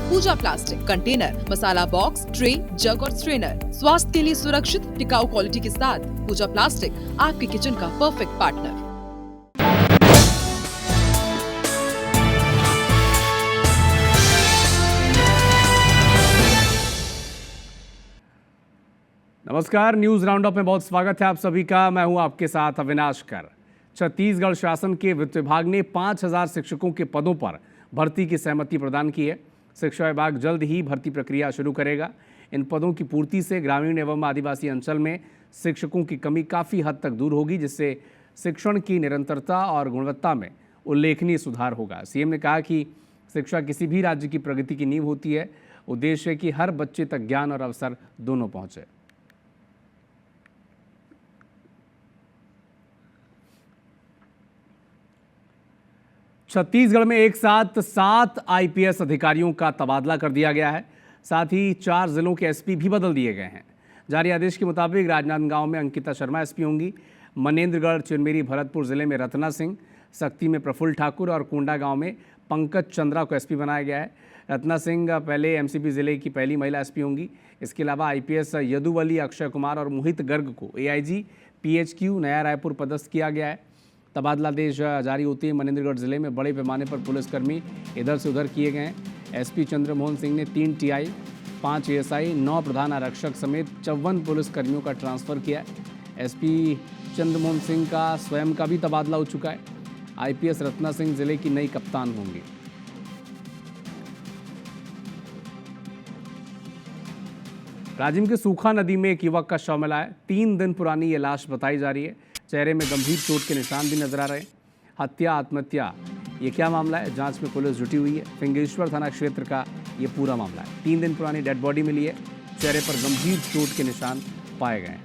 पूजा plastic, container, मसाला box, tray, जग और strainer. स्वास्थ्य के लिए सुरक्षित, टिकाऊ क्वालिटी के साथ पूजा प्लास्टिक आपके किचन का परफेक्ट पार्टनर। नमस्कार, न्यूज राउंड अप में बहुत स्वागत है आप सभी का। मैं हूं आपके साथ अविनाश कर। छत्तीसगढ़ शासन के वित्त विभाग ने 5000 शिक्षकों के पदों पर भर्ती की सहमति प्रदान की है। शिक्षा विभाग जल्द ही भर्ती प्रक्रिया शुरू करेगा। इन पदों की पूर्ति से ग्रामीण एवं आदिवासी अंचल में शिक्षकों की कमी काफ़ी हद तक दूर होगी, जिससे शिक्षण की निरंतरता और गुणवत्ता में उल्लेखनीय सुधार होगा। सीएम ने कहा कि शिक्षा किसी भी राज्य की प्रगति की नींव होती है। उद्देश्य है कि हर बच्चे तक ज्ञान और अवसर दोनों पहुँचे। छत्तीसगढ़ में एक साथ 7 आईपीएस अधिकारियों का तबादला कर दिया गया है। साथ ही 4 जिलों के एसपी भी बदल दिए गए हैं। जारी आदेश के मुताबिक राजनांदगांव में अंकिता शर्मा एसपी होंगी। मनेन्द्रगढ़, चिरमिरी, भरतपुर जिले में रत्ना सिंह, सक्ती में प्रफुल्ल ठाकुर और कोंडागांव में पंकज चंद्रा को एसपी बनाया गया है। रत्ना सिंह पहले एमसीपी जिले की पहली महिला एसपी होंगी। इसके अलावा आईपीएस यदुवली, अक्षय कुमार और मोहित गर्ग को एआईजी पीएचक्यू नया रायपुर पदस्थ किया गया है। तबादला आदेश जारी होते ही मनेन्द्रगढ़ जिले में बड़े पैमाने पर पुलिसकर्मी इधर से उधर किए गए हैं। एसपी चंद्रमोहन सिंह ने 3 टीआई, 5 एएसआई, 9 प्रधान आरक्षक समेत 54 पुलिसकर्मियों का ट्रांसफर किया है। एसपी चंद्रमोहन सिंह का स्वयं का भी तबादला हो चुका है। आईपीएस रत्ना सिंह जिले की नई कप्तान होंगी। राजिम के सूखा नदी में एक युवक का शव मिला है। 3 दिन पुरानी ये लाश बताई जा रही है। चेहरे में गंभीर चोट के निशान भी नजर आ रहे हैं। हत्या, आत्महत्या, ये क्या मामला है? जांच में पुलिस जुटी हुई है। फिंगेश्वर थाना क्षेत्र का ये पूरा मामला है। 3 दिन पुरानी डेड बॉडी मिली है। चेहरे पर गंभीर चोट के निशान पाए गए हैं।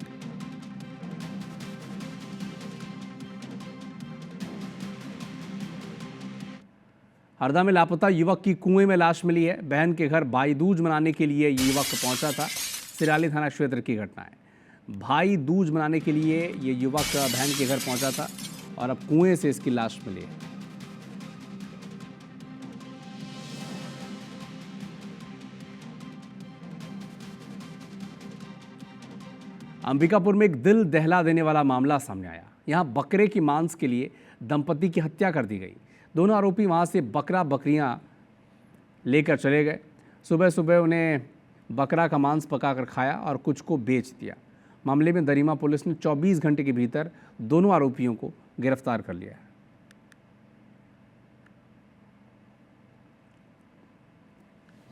हरदा में लापता युवक की कुएं में लाश मिली है। बहन के घर भाई दूज मनाने के लिए ये युवक पहुंचा था। सिराली थाना क्षेत्र की घटना है। भाई दूज मनाने के लिए ये युवक बहन के घर पहुंचा था और अब कुएं से इसकी लाश मिली है। अंबिकापुर में एक दिल दहला देने वाला मामला सामने आया। यहां बकरे की मांस के लिए दंपति की हत्या कर दी गई। दोनों आरोपी वहां से बकरियां लेकर चले गए। सुबह सुबह उन्हें बकरा का मांस पकाकर खाया और कुछ को बेच दिया। मामले में दरिमा पुलिस ने 24 घंटे के भीतर दोनों आरोपियों को गिरफ्तार कर लिया है।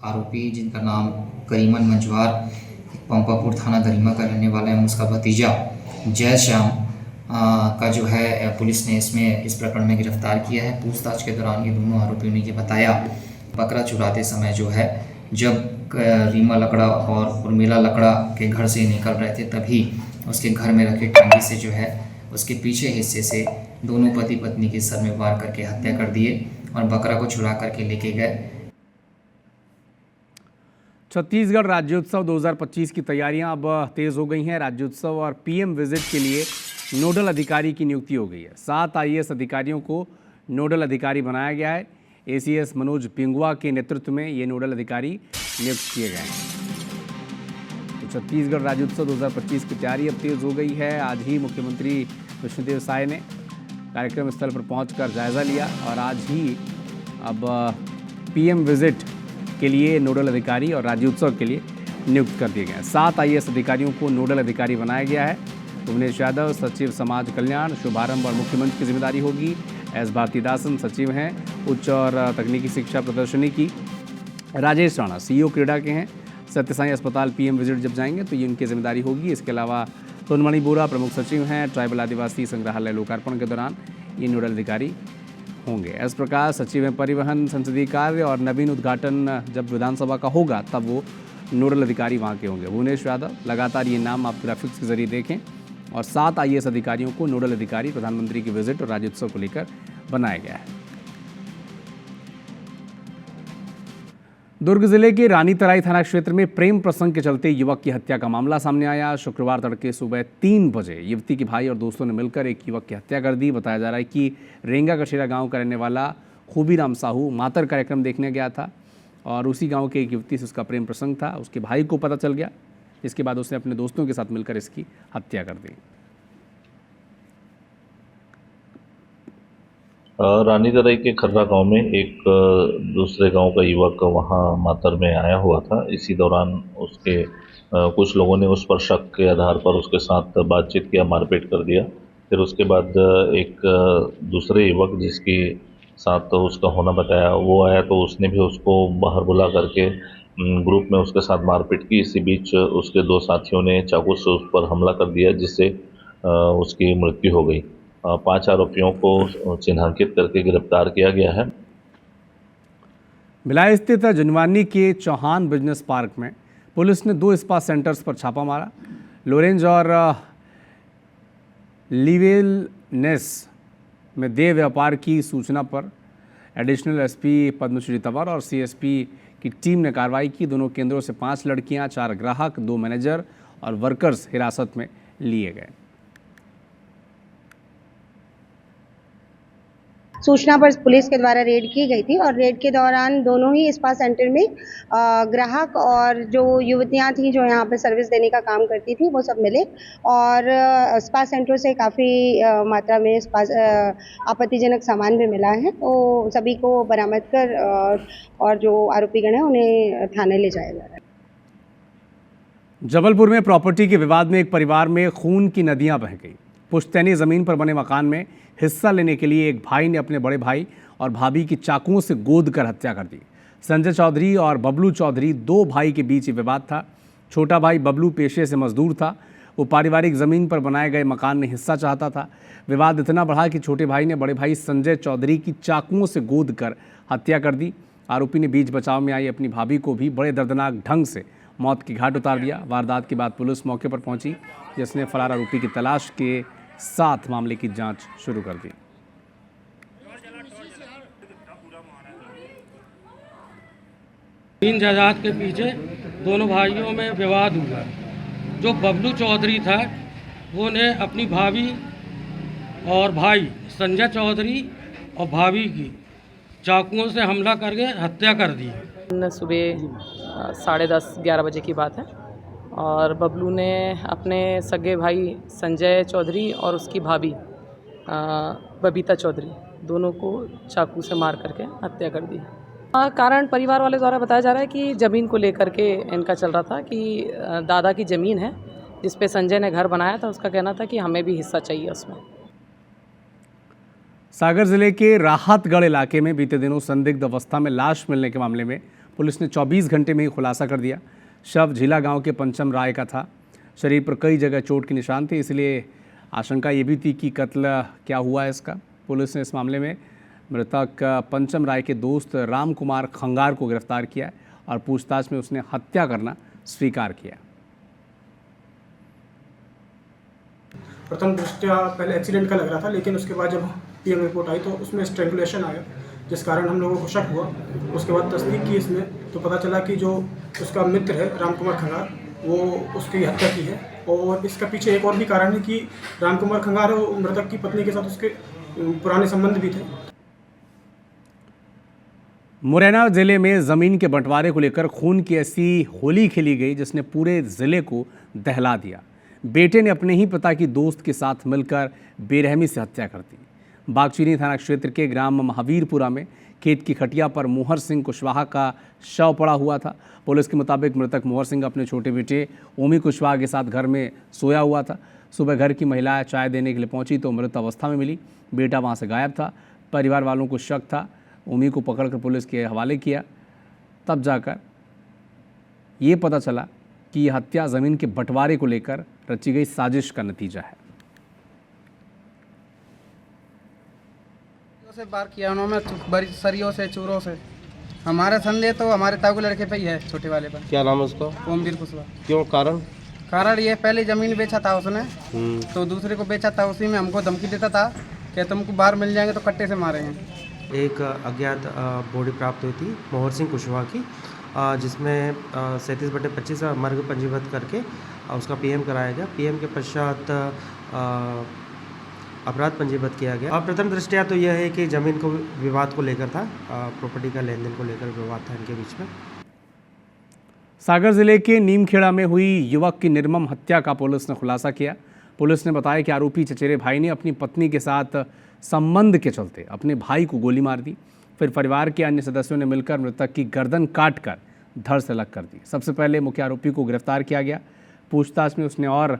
आरोपी जिनका नाम करीमन मंजवार पंपापुर थाना दरिमा का रहने वाला है, उसका भतीजा जय श्याम का जो है पुलिस ने इसमें इस प्रकरण में गिरफ्तार किया है। पूछताछ के दौरान ये दोनों आरोपियों ने ये बताया, बकरा चुराते समय जो है जब रीमा लकड़ा और उर्मिला लकड़ा के घर से निकल रहे थे, तभी उसके घर में रखे टांगी से जो है उसके पीछे हिस्से से दोनों पति पत्नी के सर में वार करके हत्या कर दिए और बकरा को चुरा करके लेके गए। छत्तीसगढ़ राज्योत्सव 2025 की तैयारियां अब तेज हो गई हैं। राज्योत्सव और पीएम विजिट के लिए नोडल अधिकारी की नियुक्ति हो गई है। 7 आईएएस अधिकारियों को नोडल अधिकारी बनाया गया है। एसीएस मनोज पिंगुआ के नेतृत्व में ये नोडल अधिकारी नियुक्त किए गए हैं। तो छत्तीसगढ़ राज्योत्सव 2025 की तैयारी अब तेज हो गई है। आज ही मुख्यमंत्री विष्णुदेव साय ने कार्यक्रम स्थल पर पहुंचकर जायजा लिया और आज ही अब पीएम विजिट के लिए नोडल अधिकारी और राज्योत्सव के लिए नियुक्त कर दिए गए हैं। 7 आईएएस अधिकारियों को नोडल अधिकारी बनाया गया है। भुवनेश यादव सचिव समाज कल्याण, शुभारंभ और मुख्यमंत्री की जिम्मेदारी होगी। एस भारतीदासन सचिव हैं उच्च और तकनीकी शिक्षा प्रदर्शनी की। राजेश राणा सीईओ क्रीड़ा के हैं। सत्य साई अस्पताल पीएम विजिट जब जाएंगे तो ये उनकी जिम्मेदारी होगी। इसके अलावा सोनमणि बोरा प्रमुख सचिव हैं। ट्राइबल आदिवासी संग्रहालय लोकार्पण के दौरान ये नोडल अधिकारी होंगे। एस प्रकाश सचिव हैं परिवहन, संसदीय कार्य और नवीन उद्घाटन जब विधानसभा का होगा तब वो नोडल अधिकारी वहाँ के होंगे। भुवनेश यादव, लगातार ये नाम आप ग्राफिक्स के जरिए देखें। और 7 आईएएस अधिकारियों को नोडल अधिकारी प्रधानमंत्री की विजिट और राज्योत्सव को लेकर बनाया गया है। दुर्ग जिले के रानीतराई थाना क्षेत्र में प्रेम प्रसंग के चलते युवक की हत्या का मामला सामने आया। शुक्रवार तड़के सुबह 3 बजे युवती के भाई और दोस्तों ने मिलकर एक युवक की हत्या कर दी। बताया जा रहा है कि रेंगा कशेरा गांव का रहने वाला खूबीराम साहू मातर कार्यक्रम देखने गया था। और उसी गांव के एक युवती से उसका प्रेम प्रसंग था। उसके भाई को पता चल गया, इसके बाद उसने अपने दोस्तों के साथ मिलकर इसकी हत्या कर दी। रानीतराई के खर्रा गांव में एक दूसरे गांव का युवक वहां मातर में आया हुआ था। इसी दौरान उसके कुछ लोगों ने उस पर शक के आधार पर उसके साथ बातचीत किया, मारपीट कर दिया। फिर उसके बाद एक दूसरे युवक जिसके साथ उसका होना बताया, वो आया तो उसने भी उसको बाहर बुला करके ग्रुप में उसके साथ मारपीट की। इसी बीच उसके दो साथियों ने चाकू से उस पर हमला कर दिया, जिससे उसकी मृत्यु हो गई। 5 आरोपियों को चिन्हांकित करके गिरफ्तार किया गया है। भिलाई स्थित जुनवानी के चौहान बिजनेस पार्क में पुलिस ने 2 स्पा सेंटर्स पर छापा मारा। लोरेंज और लिवेलनेस में देह व्यापार की सूचना पर एडिशनल एसपी पद्मश्री तंवर और सीएसपी की टीम ने कार्रवाई की। दोनों केंद्रों से 5 लड़कियां, 4 ग्राहक, 2 मैनेजर और वर्कर्स हिरासत में लिए गए। सूचना पर पुलिस के द्वारा रेड की गई थी और रेड के दौरान दोनों ही स्पा सेंटर में ग्राहक और जो युवतियां थी जो यहाँ पे सर्विस देने का काम करती थी वो सब मिले और स्पा सेंटर से काफ़ी मात्रा में आपत्तिजनक सामान भी मिला है, तो सभी को बरामद कर और जो आरोपीगण हैं उन्हें थाने ले जाया जा रहा है। जबलपुर में प्रॉपर्टी के विवाद में एक परिवार में खून की नदियां बह गई। पुश्तैनी ज़मीन पर बने मकान में हिस्सा लेने के लिए एक भाई ने अपने बड़े भाई और भाभी की चाकुओं से गोद कर हत्या कर दी। संजय चौधरी और बबलू चौधरी 2 भाई के बीच ये विवाद था। छोटा भाई बबलू पेशे से मजदूर था। वो पारिवारिक ज़मीन पर बनाए गए मकान में हिस्सा चाहता था। विवाद इतना बढ़ा कि छोटे भाई ने बड़े भाई संजय चौधरी की चाकुओं से गोद कर हत्या कर दी। आरोपी ने बीच बचाव में आई अपनी भाभी को भी बड़े दर्दनाक ढंग से मौत की घाट उतार दिया। वारदात के बाद पुलिस मौके पर पहुंची, जिसने फरार आरोपी की तलाश के साथ मामले की जांच शुरू कर दी। तीन जायदाद के पीछे दोनों भाइयों में विवाद हुआ। जो बबलू चौधरी था वो ने अपनी भाभी और भाई संजय चौधरी और भाभी की चाकुओं से हमला करके हत्या कर दी। सुबह 10:30-11 बजे की बात है और बबलू ने अपने सगे भाई संजय चौधरी और उसकी भाभी बबीता चौधरी दोनों को चाकू से मार करके हत्या कर दी। कारण परिवार वाले द्वारा बताया जा रहा है कि ज़मीन को लेकर के इनका चल रहा था कि दादा की ज़मीन है जिस पे संजय ने घर बनाया था, उसका कहना था कि हमें भी हिस्सा चाहिए उसमें। सागर जिले के राहतगढ़ इलाके में बीते दिनों संदिग्ध अवस्था में लाश मिलने के मामले में पुलिस ने 24 घंटे में ही खुलासा कर दिया। शव झीला गांव के पंचम राय का था। शरीर पर कई जगह चोट के निशान थे, इसलिए आशंका ये भी थी कि कत्ल क्या हुआ है इसका। पुलिस ने इस मामले में मृतक पंचम राय के दोस्त राम कुमार खंगार को गिरफ्तार किया और पूछताछ में उसने हत्या करना स्वीकार किया। प्रथम दृष्टया पहले एक्सीडेंट का लग रहा था, लेकिन उसके बाद जब पीएम रिपोर्ट आई तो उसमें स्ट्रैंगुलेशन आया, जिस कारण हम लोगों को शक हुआ। उसके बाद तस्दीक की इसमें तो पता चला कि जो उसका मित्र है राम कुमार खंगार, वो उसकी हत्या की है। और इसका पीछे एक और भी कारण है कि राम कुमार खंगार मृतक की पत्नी के साथ उसके पुराने संबंध भी थे। मुरैना जिले में ज़मीन के बंटवारे को लेकर खून की ऐसी होली खेली गई जिसने पूरे ज़िले को दहला दिया। बेटे ने अपने ही पिता की दोस्त के साथ मिलकर बेरहमी से हत्या कर दी। बागचीनी थाना क्षेत्र के ग्राम महावीरपुरा में खेत की खटिया पर मोहर सिंह कुशवाहा का शव पड़ा हुआ था। पुलिस के मुताबिक मृतक मोहर सिंह अपने छोटे बेटे ओमी कुशवाहा के साथ घर में सोया हुआ था। सुबह घर की महिला चाय देने के लिए पहुंची तो मृत अवस्था में मिली। बेटा वहां से गायब था। परिवार वालों को शक था। ओमी को पकड़कर पुलिस के हवाले किया। तब जाकर ये पता चला कि यह हत्या ज़मीन के बंटवारे को लेकर रची गई साजिश का नतीजा है। से बार किया उन्होंने बड़ी सरियों से, चूरों से। हमारा संदेह तो हमारे ताऊ लड़के पे ही है, छोटे वाले पर। क्या नाम है उसका? ओमवीर कुशवाहा। क्यों? कारण ये पहले ज़मीन बेचा था उसने, तो दूसरे को बेचा था, उसी में हमको धमकी देता था कि तुमको बाहर मिल जाएंगे तो कट्टे से मारेंगे। एक अज्ञात बॉडी प्राप्त हुई थी मोहर सिंह कुशवाहा की, जिसमें 37/25 मर्ग पंजीबद्ध करके उसका पीएम कराया गया। पीएम के पश्चात अपराध पंजीबद्ध किया गया। और प्रथम दृष्टया तो यह है कि ज़मीन को विवाद को लेकर था, प्रॉपर्टी का लेन देन को लेकर विवाद था इनके बीच में। सागर जिले के नीमखेड़ा में हुई युवक की निर्मम हत्या का पुलिस ने खुलासा किया। पुलिस ने बताया कि आरोपी चचेरे भाई ने अपनी पत्नी के साथ संबंध के चलते अपने भाई को गोली मार दी। फिर परिवार के अन्य सदस्यों ने मिलकर मृतक की गर्दन काटकर धड़ से अलग कर दी। सबसे पहले मुख्य आरोपी को गिरफ्तार किया गया। पूछताछ में उसने और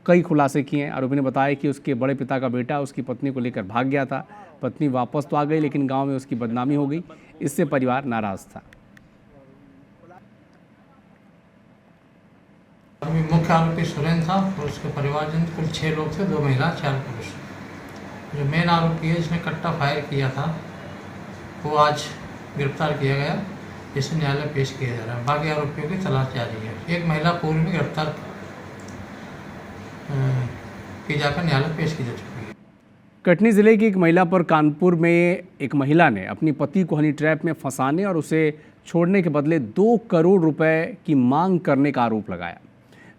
कई खुलासे किए हैं। आरोपी ने बताया कि उसके बड़े पिता का बेटा उसकी पत्नी को लेकर भाग गया था। पत्नी वापस तो आ गई, लेकिन गांव में उसकी बदनामी हो गई। इससे परिवार नाराज था। मुख्य आरोपी सुरेंद्र था और उसके परिवारजन कुल 6 लोग थे, 2 महिला 4 पुरुष। जो मेन आरोपी है जिसने कट्टा फायर किया था वो आज गिरफ्तार किया गया, जिसे न्यायालय पेश किया जा रहा है। बाकी आरोपियों की तलाश जारी है। एक महिला पूर्व में गिरफ्तार की जाकर न्यायालय पेश की जा चुकी है। कटनी जिले की एक महिला पर कानपुर में एक महिला ने अपनी पति को हनी ट्रैप में फंसाने और उसे छोड़ने के बदले 2 करोड़ रुपए की मांग करने का आरोप लगाया।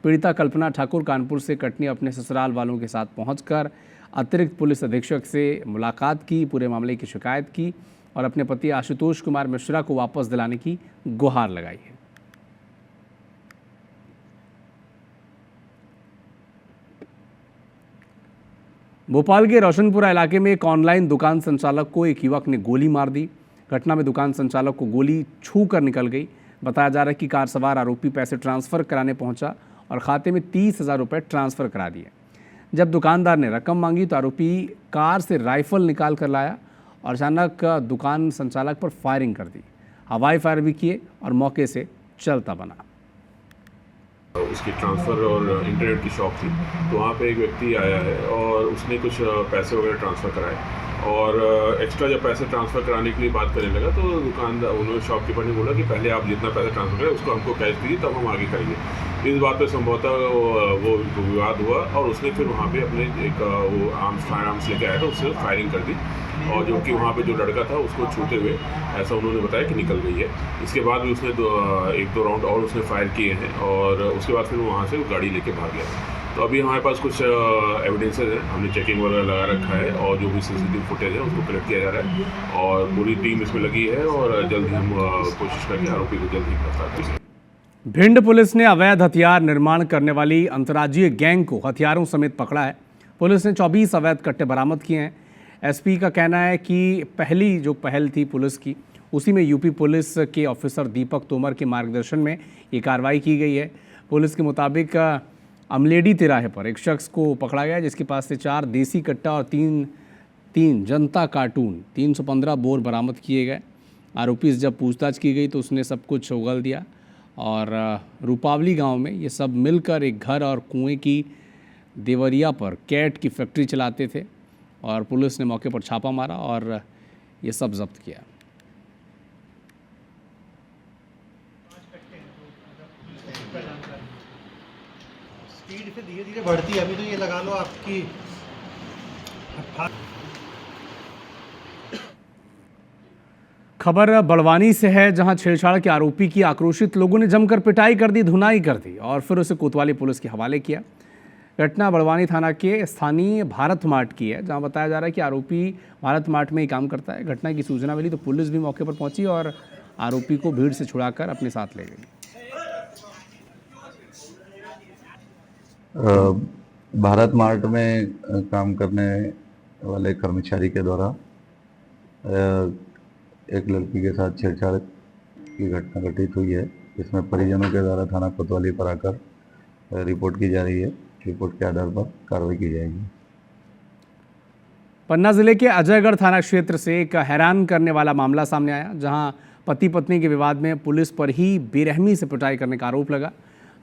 पीड़िता कल्पना ठाकुर कानपुर से कटनी अपने ससुराल वालों के साथ पहुंचकर अतिरिक्त पुलिस अधीक्षक से मुलाकात की, पूरे मामले की शिकायत की और अपने पति आशुतोष कुमार मिश्रा को वापस दिलाने की गुहार लगाई है। भोपाल के रोशनपुरा इलाके में एक ऑनलाइन दुकान संचालक को एक युवक ने गोली मार दी। घटना में दुकान संचालक को गोली छू कर निकल गई। बताया जा रहा है कि कार सवार आरोपी पैसे ट्रांसफ़र कराने पहुंचा और खाते में 30,000 रुपये ट्रांसफ़र करा दिए। जब दुकानदार ने रकम मांगी तो आरोपी कार से राइफल निकाल कर लाया और अचानक दुकान संचालक पर फायरिंग कर दी। हवाई फायर भी किए और मौके से चलता बना। उसकी ट्रांसफ़र और इंटरनेट की शॉप थी, तो वहाँ पे एक व्यक्ति आया है और उसने कुछ पैसे वगैरह ट्रांसफ़र कराए और एक्स्ट्रा जब पैसे ट्रांसफ़र कराने के लिए बात करने लगा तो दुकानदार उन्होंने शॉपकीपर ने बोला कि पहले आप जितना पैसा ट्रांसफ़र करें उसको हमको कैश दीजिए तब हम आगे करेंगे। इस बात पे संभवतः वो विवाद हुआ और उसने फिर वहाँ पे अपने एक वो फायर आर्म्स लेके आया था, उससे फायरिंग कर दी और जो कि वहाँ पे जो लड़का था उसको छूते हुए ऐसा उन्होंने बताया कि निकल गई है। इसके बाद भी उसने 1-2 राउंड और उसने फायर किए हैं और उसके बाद फिर वहाँ से गाड़ी लेके भाग गया। तो अभी हमारे पास कुछ एविडेंसेस हैं, हमने चेकिंग वगैरह लगा रखा है और जो भी सीसीटीवी फुटेज है उसको कलेक्ट किया जा रहा है और पूरी टीम इसमें लगी है और जल्द ही हम कोशिश करके आरोपी को जल्द ही गिरफ्तार करेंगे। भिंड पुलिस ने अवैध हथियार निर्माण करने वाली अंतर्राज्यीय गैंग को हथियारों समेत पकड़ा है। पुलिस ने 24 अवैध कट्टे बरामद किए हैं। एसपी का कहना है कि पहली जो पहल थी पुलिस की, उसी में यूपी पुलिस के ऑफिसर दीपक तोमर के मार्गदर्शन में ये कार्रवाई की गई है। पुलिस के मुताबिक अमलेडी तिराहे पर एक शख्स को पकड़ा गया जिसके पास से 4 देसी कट्टा और 3 जनता कार्टून 315 बोर बरामद किए गए। आरोपी से जब पूछताछ की गई तो उसने सब कुछ उगल दिया और रूपावली गांव में ये सब मिलकर एक घर और कुएं की देवरिया पर कैट की फैक्ट्री चलाते थे और पुलिस ने मौके पर छापा मारा और ये सब जब्त किया। स्पीड से धीरे धीरे बढ़ती है। अभी तो ये लगा लो आपकी खबर बड़वानी से है, जहां छेड़छाड़ के आरोपी की आक्रोशित लोगों ने जमकर पिटाई कर दी, धुनाई कर दी और फिर उसे कोतवाली पुलिस के हवाले किया। घटना बड़वानी थाना के स्थानीय भारत मार्ट की है, जहां बताया जा रहा है कि आरोपी भारत मार्ट में ही काम करता है। घटना की सूचना मिली तो पुलिस भी मौके पर पहुंची और आरोपी को भीड़ से छुड़ाकर अपने साथ ले गई। भारत मार्ट में काम करने वाले कर्मचारी के द्वारा एक लड़की के साथ छेड़छाड़ की घटना घटित हुई है। इसमें परिजनों के द्वारा थाना कोतवाली पर आकर रिपोर्ट की जा रही है। रिपोर्ट के आधार पर कार्रवाई की जाएगी। पन्ना जिले के अजयगढ़ थाना क्षेत्र से एक हैरान करने वाला मामला सामने आया, जहां पति पत्नी के विवाद में पुलिस पर ही बेरहमी से पिटाई करने का आरोप लगा।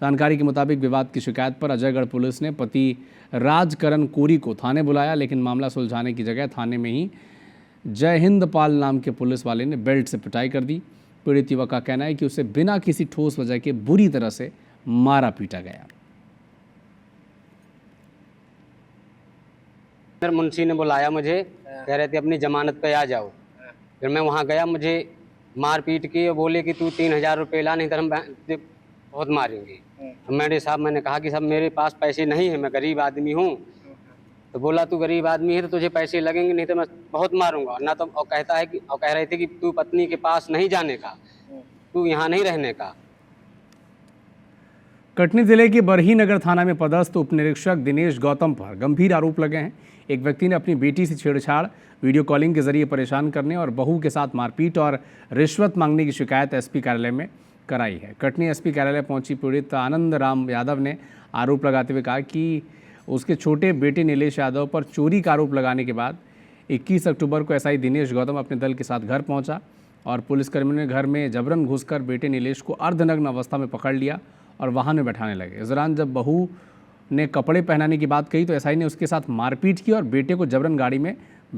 जानकारी के मुताबिक विवाद की शिकायत पर अजयगढ़ पुलिस ने पति राजकरण कोरी को थाने बुलाया, लेकिन मामला सुलझाने की जगह थाने में ही जय हिंद पाल नाम के पुलिस वाले ने बेल्ट से पिटाई कर दी। पीड़ित युवक का कहना है कि उसे बिना किसी ठोस वजह के बुरी तरह से मारा पीटा गया। मुंशी ने बुलाया मुझे, कह रहे थे अपनी जमानत पे आ जाओ। फिर मैं वहाँ गया, मुझे मार पीट की और बोले कि तू 3,000 रुपये ला, नहीं तो हम बहुत मारेंगे। मैंने कहा कि साहब मेरे पास पैसे नहीं है, मैं गरीब आदमी हूँ, तो बोला तू गरीब आदमी है तो तुझे पैसे लगेंगे, नहीं तो मैं बहुत मारूंगा ना। तो और कहता है कि और कह रहे थे कि तू पत्नी के पास नहीं जाने का, तू यहाँ नहीं रहने का। कटनी जिले के बरही नगर थाना में पदस्थ उप निरीक्षक दिनेश गौतम पर गंभीर आरोप लगे हैं। एक व्यक्ति ने अपनी बेटी से छेड़छाड़, वीडियो कॉलिंग के जरिए परेशान करने और बहू के साथ मारपीट और रिश्वत मांगने की शिकायत एसपी कार्यालय में कराई है। कटनी एसपी कार्यालय पहुंची पीड़ित आनंद राम यादव ने आरोप लगाते हुए कहा कि उसके छोटे बेटे नीलेश यादव पर चोरी का आरोप लगाने के बाद 21 अक्टूबर को एसआई दिनेश गौतम अपने दल के साथ घर पहुंचा और पुलिसकर्मियों ने घर में जबरन घुसकर बेटे नीलेश को अर्धनग्न अवस्था में पकड़ लिया और वाहन में बैठाने लगे। इस दौरान जब बहू ने कपड़े पहनाने की बात कही तो एसआई ने उसके साथ मारपीट की और बेटे को जबरन गाड़ी में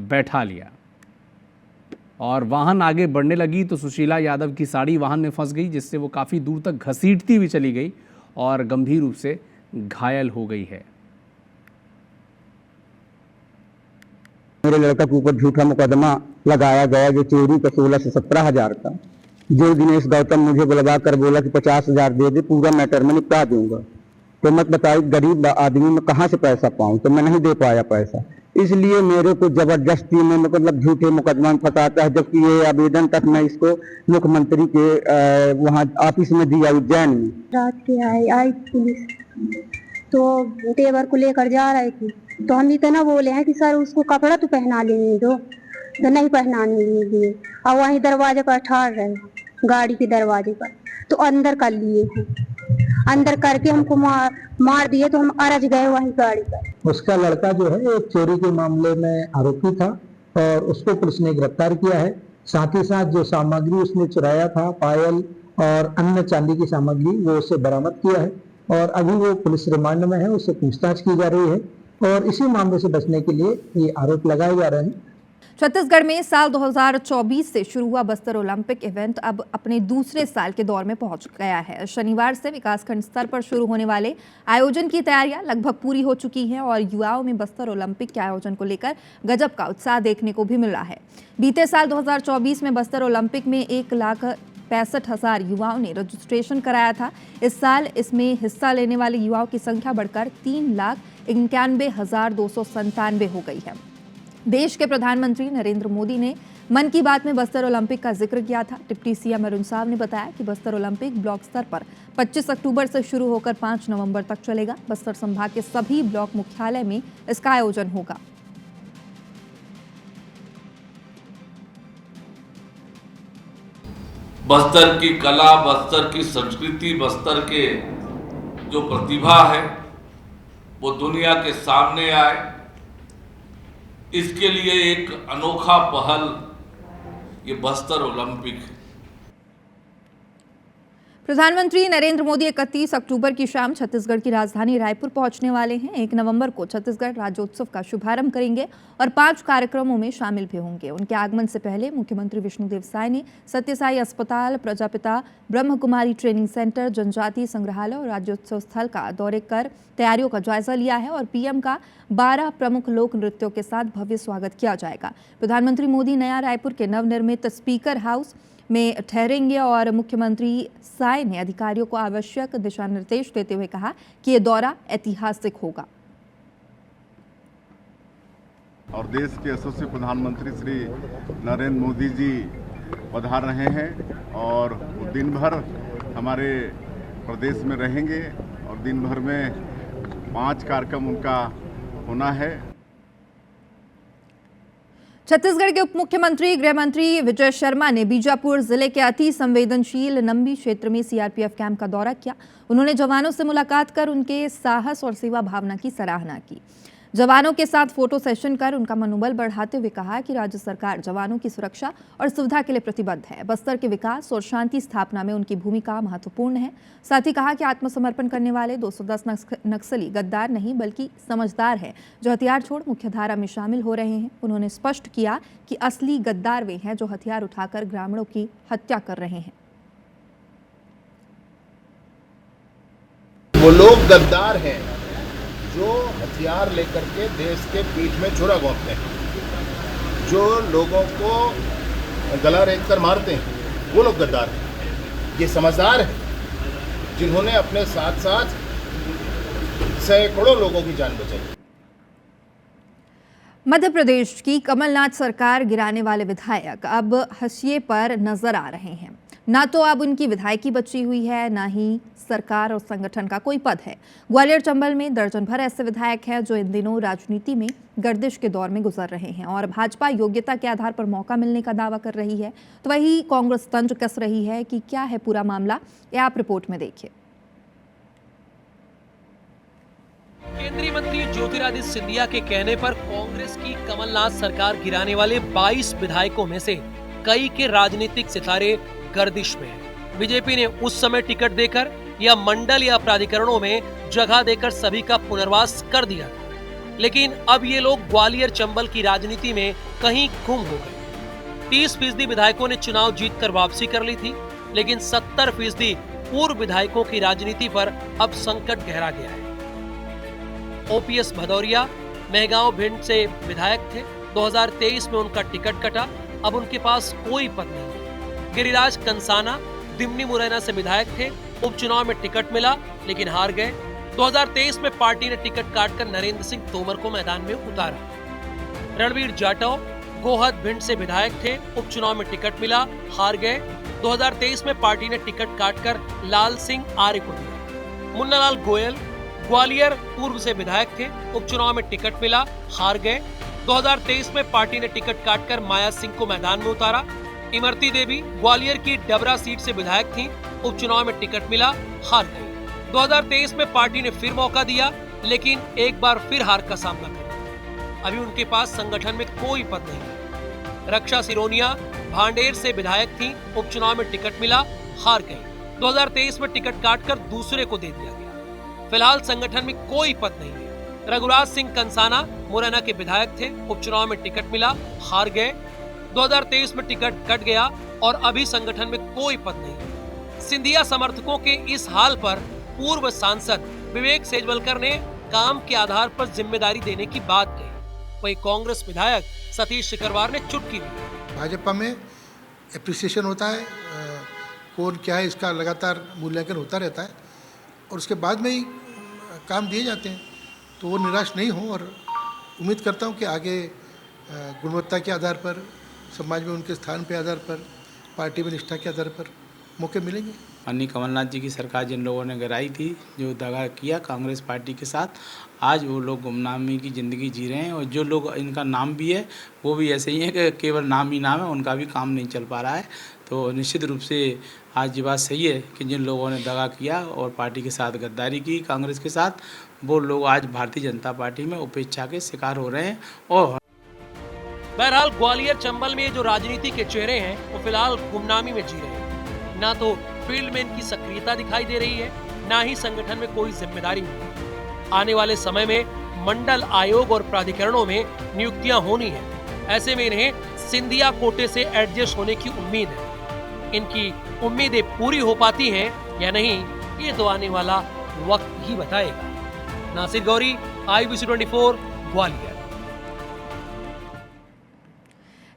बैठा लिया और वाहन आगे बढ़ने लगी तो सुशीला यादव की साड़ी वाहन में फंस गई, जिससे वो काफ़ी दूर तक घसीटती हुई चली गई और गंभीर रूप से घायल हो गई है। मेरे लड़का के ऊपर झूठा मुकदमा लगाया गया जो चोरी का 16 से 17 हजार का। जो दिनेश गौतम मुझे बुलवा कर बोला कि 50,000 दे दे, पूरा मैटर में निपटा दूंगा। तो मत बताइए गरीब आदमी में कहाँ से पैसा पाऊं, तो मैं नहीं दे पाया पैसा। इसलिए मेरे को जबरदस्ती में मतलब झूठे मुकदमा में फंसाता है, जबकि ये आवेदन तक मैं इसको मुख्यमंत्री के वहाँ ऑफिस में दिया उज्जैन में। रात के आई पुलिस तो तेवर को लेकर जा रही थी, तो हम इतना बोले हैं कि सर उसको कपड़ा तो पहना लेने दो, तो नहीं पहनाने दिए और वहीं दरवाजे पर ठाड़ रहे, गाड़ी के दरवाजे पर, तो अंदर कर लिए हैं। अंदर करके हमको मार दिए तो हम अरज गए वहीं गाड़ी पर। उसका लड़का जो है एक चोरी के मामले में आरोपी था और उसको पुलिस ने गिरफ्तार किया है। साथ ही साथ जो सामग्री उसने चुराया था, पायल और अन्य चांदी की सामग्री, वो उसे बरामद किया है और अभी वो पुलिस रिमांड में है, उससे पूछताछ की जा रही है और इसी मामले से बचने के लिए ये आरोप लगाए जा रहे हैं। छत्तीसगढ़ में साल 2024 से शुरू हुआ बस्तर ओलंपिक इवेंट अब अपने दूसरे साल के दौर में पहुंच गया है। शनिवार से विकासखंड स्तर पर शुरू होने वाले आयोजन की तैयारियां लगभग पूरी हो चुकी हैं और युवाओं में बस्तर ओलंपिक के आयोजन को लेकर गजब का उत्साह देखने को भी मिल रहा है। बीते साल 2024 में बस्तर ओलंपिक में 1,65,000 युवाओं ने रजिस्ट्रेशन कराया था। इस साल इसमें हिस्सा लेने वाले युवाओं की संख्या बढ़कर 3,91,297 हो गई है। देश के प्रधानमंत्री नरेंद्र मोदी ने मन की बात में बस्तर ओलंपिक का जिक्र किया था। डिप्टी सीएम अरुण साव ने बताया कि बस्तर ओलंपिक ब्लॉक स्तर पर 25 अक्टूबर से शुरू होकर 5 नवंबर तक चलेगा। बस्तर संभाग के सभी ब्लॉक मुख्यालय में इसका आयोजन होगा। बस्तर की कला, बस्तर की संस्कृति, बस्तर के जो प्रतिभा है वो दुनिया के सामने आए, इसके लिए एक अनोखा पहल ये बस्तर ओलंपिक है। प्रधानमंत्री नरेंद्र मोदी 31 अक्टूबर की शाम छत्तीसगढ़ की राजधानी रायपुर पहुंचने वाले हैं। 1 नवंबर को छत्तीसगढ़ राज्योत्सव का शुभारंभ करेंगे और 5 कार्यक्रमों में शामिल भी होंगे। उनके आगमन से पहले मुख्यमंत्री विष्णुदेव साय ने सत्यसाई अस्पताल, प्रजापिता ब्रह्मकुमारी ट्रेनिंग सेंटर, जनजातीय संग्रहालय और राज्योत्सव स्थल का दौरे कर तैयारियों का जायजा लिया है और पीएम का 12 प्रमुख लोक नृत्यों के साथ भव्य स्वागत किया जाएगा। प्रधानमंत्री मोदी नया रायपुर के नवनिर्मित स्पीकर हाउस में ठहरेंगे और मुख्यमंत्री साय ने अधिकारियों को आवश्यक दिशा निर्देश देते हुए कहा कि ये दौरा ऐतिहासिक होगा। और देश के यशस्वी प्रधानमंत्री श्री नरेंद्र मोदी जी पधार रहे हैं और वो दिन भर हमारे प्रदेश में रहेंगे और दिन भर में 5 कार्यक्रम उनका होना है। छत्तीसगढ़ के उप मुख्यमंत्री गृह मंत्री विजय शर्मा ने बीजापुर जिले के अति संवेदनशील नंबी क्षेत्र में सीआरपीएफ कैंप का दौरा किया। उन्होंने जवानों से मुलाकात कर उनके साहस और सेवा भावना की सराहना की। जवानों के साथ फोटो सेशन कर उनका मनोबल बढ़ाते हुए कहा कि राज्य सरकार जवानों की सुरक्षा और सुविधा के लिए प्रतिबद्ध है। बस्तर के विकास और शांति स्थापना में उनकी भूमिका महत्वपूर्ण है। साथ ही कहा कि आत्मसमर्पण करने वाले 210 नक्सली गद्दार नहीं बल्कि समझदार हैं जो हथियार छोड़ मुख्यधारा में शामिल हो रहे हैं। उन्होंने स्पष्ट किया कि असली गद्दार वे हैं जो हथियार उठाकर ग्रामीणों की हत्या कर रहे हैं। वो लोग गद्दार हैं जो हथियार लेकर के देश के पीठ में छुरा घोंपते हैं, जो लोगों को गला रेत कर मारते हैं, वो लोग गद्दार हैं। ये समझदार हैं जिन्होंने अपने साथ साथ सैकड़ों लोगों की जान बचाई। मध्य प्रदेश की कमलनाथ सरकार गिराने वाले विधायक अब हाशिए पर नजर आ रहे हैं। ना तो अब उनकी विधायकी बची हुई है, ना ही सरकार और संगठन का कोई पद है। ग्वालियर चंबल में दर्जन भर ऐसे विधायक हैं जो इन दिनों राजनीति में गर्दिश के दौर में गुजर रहे हैं और भाजपा योग्यता के आधार पर मौका मिलने का दावा कर रही है, तो वही कांग्रेस तंज कस रही है। कि क्या है पूरा मामला, ये आप रिपोर्ट में देखिए। केंद्रीय मंत्री ज्योतिरादित्य सिंधिया के कहने पर कांग्रेस की कमलनाथ सरकार गिराने वाले 22 विधायकों में से कई के राजनीतिक सितारे गर्दिश में हैं। बीजेपी ने उस समय टिकट देकर या मंडल या प्राधिकरणों में जगह देकर सभी का पुनर्वास कर दिया, लेकिन अब ये लोग ग्वालियर चंबल की राजनीति में कहीं गुम हो गए। 30% विधायकों ने चुनाव जीतकर वापसी कर ली थी, लेकिन 70% पूर्व विधायकों की राजनीति पर अब संकट गहरा गया है। ओपीएस भदौरिया मेहगांव भिंड से विधायक थे। 2023 में उनका टिकट कटा, अब उनके पास कोई पद नहीं। गिरिराज कंसाना दिमनी मुरैना से विधायक थे, उपचुनाव में टिकट मिला लेकिन हार गए। 2023 में पार्टी ने टिकट काटकर नरेंद्र सिंह तोमर को मैदान में उतारा। रणवीर जाटव गोहद भिंड से विधायक थे, उपचुनाव में टिकट मिला, हार गए। 2023 में पार्टी ने टिकट काटकर लाल सिंह आर्य को दिया। मुन्नालाल गोयल ग्वालियर पूर्व से विधायक थे, उपचुनाव में टिकट मिला, हार गए। 2023 में पार्टी ने टिकट काटकर माया सिंह को मैदान में उतारा। इमरती देवी ग्वालियर की डबरा सीट से विधायक थीं, उपचुनाव में टिकट मिला, हार गई। 2023 में पार्टी ने फिर मौका दिया, लेकिन एक बार फिर हार का सामना किया। अभी उनके पास संगठन में कोई पद नहीं। रक्षा सिरोनिया भांडेर से विधायक थीं, उपचुनाव में टिकट मिला, हार गई। 2023 में टिकट काटकर दूसरे को दे दिया गया। फिलहाल संगठन में कोई पद नहीं है। रघुराज सिंह कंसाना मुरैना के विधायक थे, उपचुनाव में टिकट मिला, हार गए। 2023 में टिकट कट गया और अभी संगठन में कोई पद नहीं। सिंधिया समर्थकों के इस हाल पर पूर्व सांसद विवेक सेजवलकर ने काम के आधार पर जिम्मेदारी देने की बात कही। वहीं कांग्रेस विधायक सतीश सिकरवार ने चुटकी ली। भाजपा में एप्रिसिएशन होता है, कौन क्या है इसका लगातार मूल्यांकन होता रहता है और उसके बाद में ही काम दिए जाते हैं, तो वो निराश नहीं हो और उम्मीद करता हूँ कि आगे गुणवत्ता के आधार पर, समाज में उनके स्थान के आधार पर, पार्टी में निष्ठा के आधार पर मौके मिलेंगे। माननीय कमलनाथ जी की सरकार जिन लोगों ने गिराई थी, जो दगा किया कांग्रेस पार्टी के साथ, आज वो लोग गुमनामी की ज़िंदगी जी रहे हैं और जो लोग इनका नाम भी है वो भी ऐसे ही है कि केवल नाम ही नाम है, उनका भी काम नहीं चल पा रहा है। तो निश्चित रूप से आज ये बात सही है कि जिन लोगों ने दगा किया और पार्टी के साथ गद्दारी की कांग्रेस के साथ, वो लोग आज भारतीय जनता पार्टी में उपेक्षा के शिकार हो रहे हैं। और बहरहाल ग्वालियर चंबल में जो राजनीति के चेहरे हैं वो फिलहाल गुमनामी में जी रहे हैं। ना तो फील्ड में इनकी सक्रियता दिखाई दे रही है, ना ही संगठन में कोई जिम्मेदारी है। आने वाले समय में मंडल आयोग और प्राधिकरणों में नियुक्तियां होनी है। ऐसे में इन्हें सिंधिया कोटे से एडजस्ट होने की उम्मीद है। इनकी उम्मीदें पूरी हो पाती हैं या नहीं, ये तो आने वाला वक्त ही बताएगा। नासिर गौरी, IBC 24, ग्वालियर।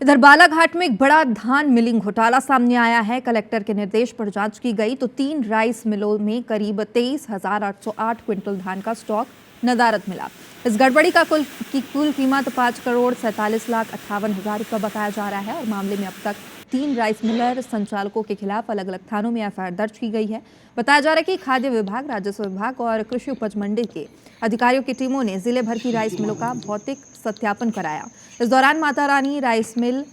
इधर बालाघाट में एक बड़ा धान मिलिंग घोटाला सामने आया है। कलेक्टर के निर्देश पर जांच की गई तो 3 राइस मिलों में करीब 23,808 क्विंटल धान का स्टॉक नदारद मिला। इस गड़बड़ी का कुल कीमत 5,47,58,000 रुपये बताया जा रहा है और मामले में अब तक 3 राइस मिलर संचालकों के खिलाफ अलग अलग थानों में FIR दर्ज की गई है। बताया जा रहा है कि खाद्य विभाग, राजस्व विभाग और कृषि उपज मंडी के अधिकारियों की टीमों ने जिले भर की राइस मिलों का भौतिक सत्यापन कराया। इस दौरान माता रानी राइस मिल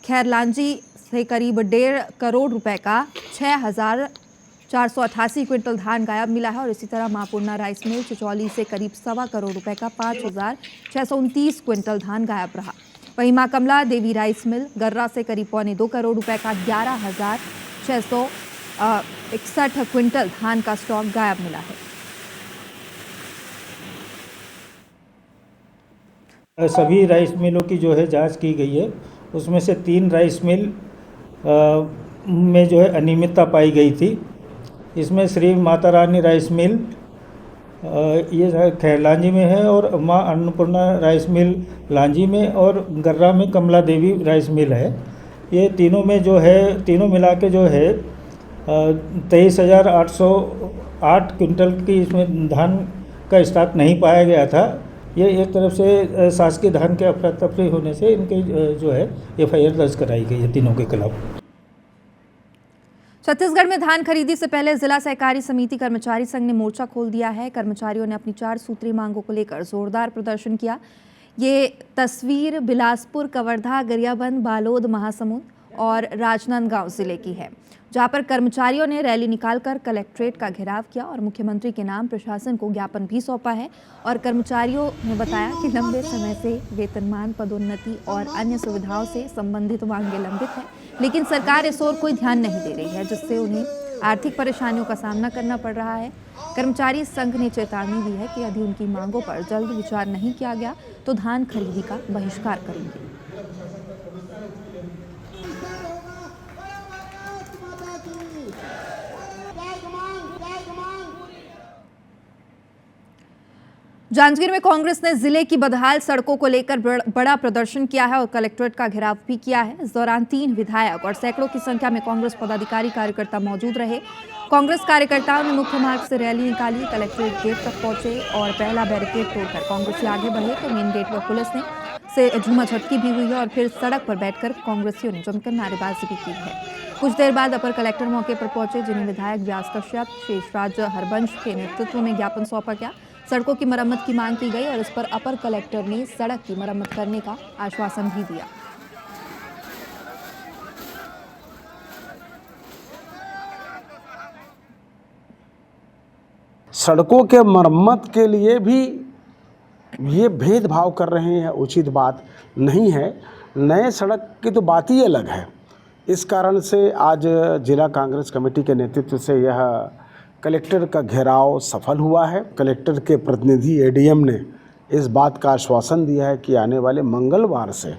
खैरलांजी से करीब 1.5 करोड़ रुपए का 6,488 क्विंटल धान गायब मिला है और इसी तरह मापूर्णा राइस मिल चिचौली से करीब 1.25 करोड़ रुपए का 5,629 क्विंटल धान गायब रहा। वहीं मां कमला देवी राइस मिल गर्रा से करीब 2.25 करोड़ रुपए का 11,661 क्विंटल धान का स्टॉक गायब मिला है। सभी राइस मिलों की जो है जांच की गई है, उसमें से 3 राइस मिल में जो है अनियमितता पाई गई थी। इसमें श्री माता रानी राइस मिल ये खैरलांजी में है और माँ अन्नपूर्णा राइस मिल लांजी में और गर्रा में कमला देवी राइस मिल है। ये तीनों में जो है, तीनों मिला के जो है 23,808 क्विंटल की इसमें धान का स्टॉक नहीं पाया गया था। ये एक तरफ से शासकीय धान के अफरा तफरी होने से इनके जो है FIR दर्ज कराई गई है तीनों के खिलाफ। छत्तीसगढ़ में धान खरीदी से पहले जिला सहकारी समिति कर्मचारी संघ ने मोर्चा खोल दिया है। कर्मचारियों ने अपनी 4 सूत्री मांगों को लेकर जोरदार प्रदर्शन किया। ये तस्वीर बिलासपुर, कवर्धा, गरियाबंद, बालोद, महासमुंद और राजनांदगांव जिले की है, जहां पर कर्मचारियों ने रैली निकालकर कलेक्ट्रेट का घेराव किया और मुख्यमंत्री के नाम प्रशासन को ज्ञापन भी सौंपा है। और कर्मचारियों ने बताया कि लंबे समय से वेतनमान, पदोन्नति और अन्य सुविधाओं से संबंधित मांगे लंबित है, लेकिन सरकार इस ओर कोई ध्यान नहीं दे रही है, जिससे उन्हें आर्थिक परेशानियों का सामना करना पड़ रहा है। कर्मचारी संघ ने चेतावनी दी है कि यदि उनकी मांगों पर जल्द विचार नहीं किया गया तो धान खरीदी का बहिष्कार करेंगे। जांजगीर में कांग्रेस ने जिले की बदहाल सड़कों को लेकर बड़ा प्रदर्शन किया है और कलेक्ट्रेट का घेराव भी किया है। इस दौरान 3 विधायक और सैकड़ों की संख्या में कांग्रेस पदाधिकारी कार्यकर्ता मौजूद रहे। कांग्रेस कार्यकर्ताओं ने मुख्य मार्ग से रैली निकाली, कलेक्ट्रेट गेट तक पहुंचे और पहला बैरिकेड तोड़कर कांग्रेसी आगे बढ़े तो मेन गेट पर पुलिस ने से झूमाझटकी भी हुई है और फिर सड़क पर बैठकर कांग्रेसियों ने जमकर नारेबाजी भी की है। कुछ देर बाद अपर कलेक्टर मौके पर पहुंचे, जिन्हें विधायक व्यास कश्यप, शेषराज हरबंश के नेतृत्व में ज्ञापन सौंपा गया। सड़कों की मरम्मत की मांग की गई और इस पर अपर कलेक्टर ने सड़क की मरम्मत करने का आश्वासन भी दिया। सड़कों के मरम्मत के लिए भी ये भेदभाव कर रहे हैं, उचित बात नहीं है। नए सड़क की तो बात ही अलग है। इस कारण से आज जिला कांग्रेस कमेटी के नेतृत्व से यह कलेक्टर का घेराव सफल हुआ है। कलेक्टर के प्रतिनिधि ADM ने इस बात का आश्वासन दिया है कि आने वाले मंगलवार से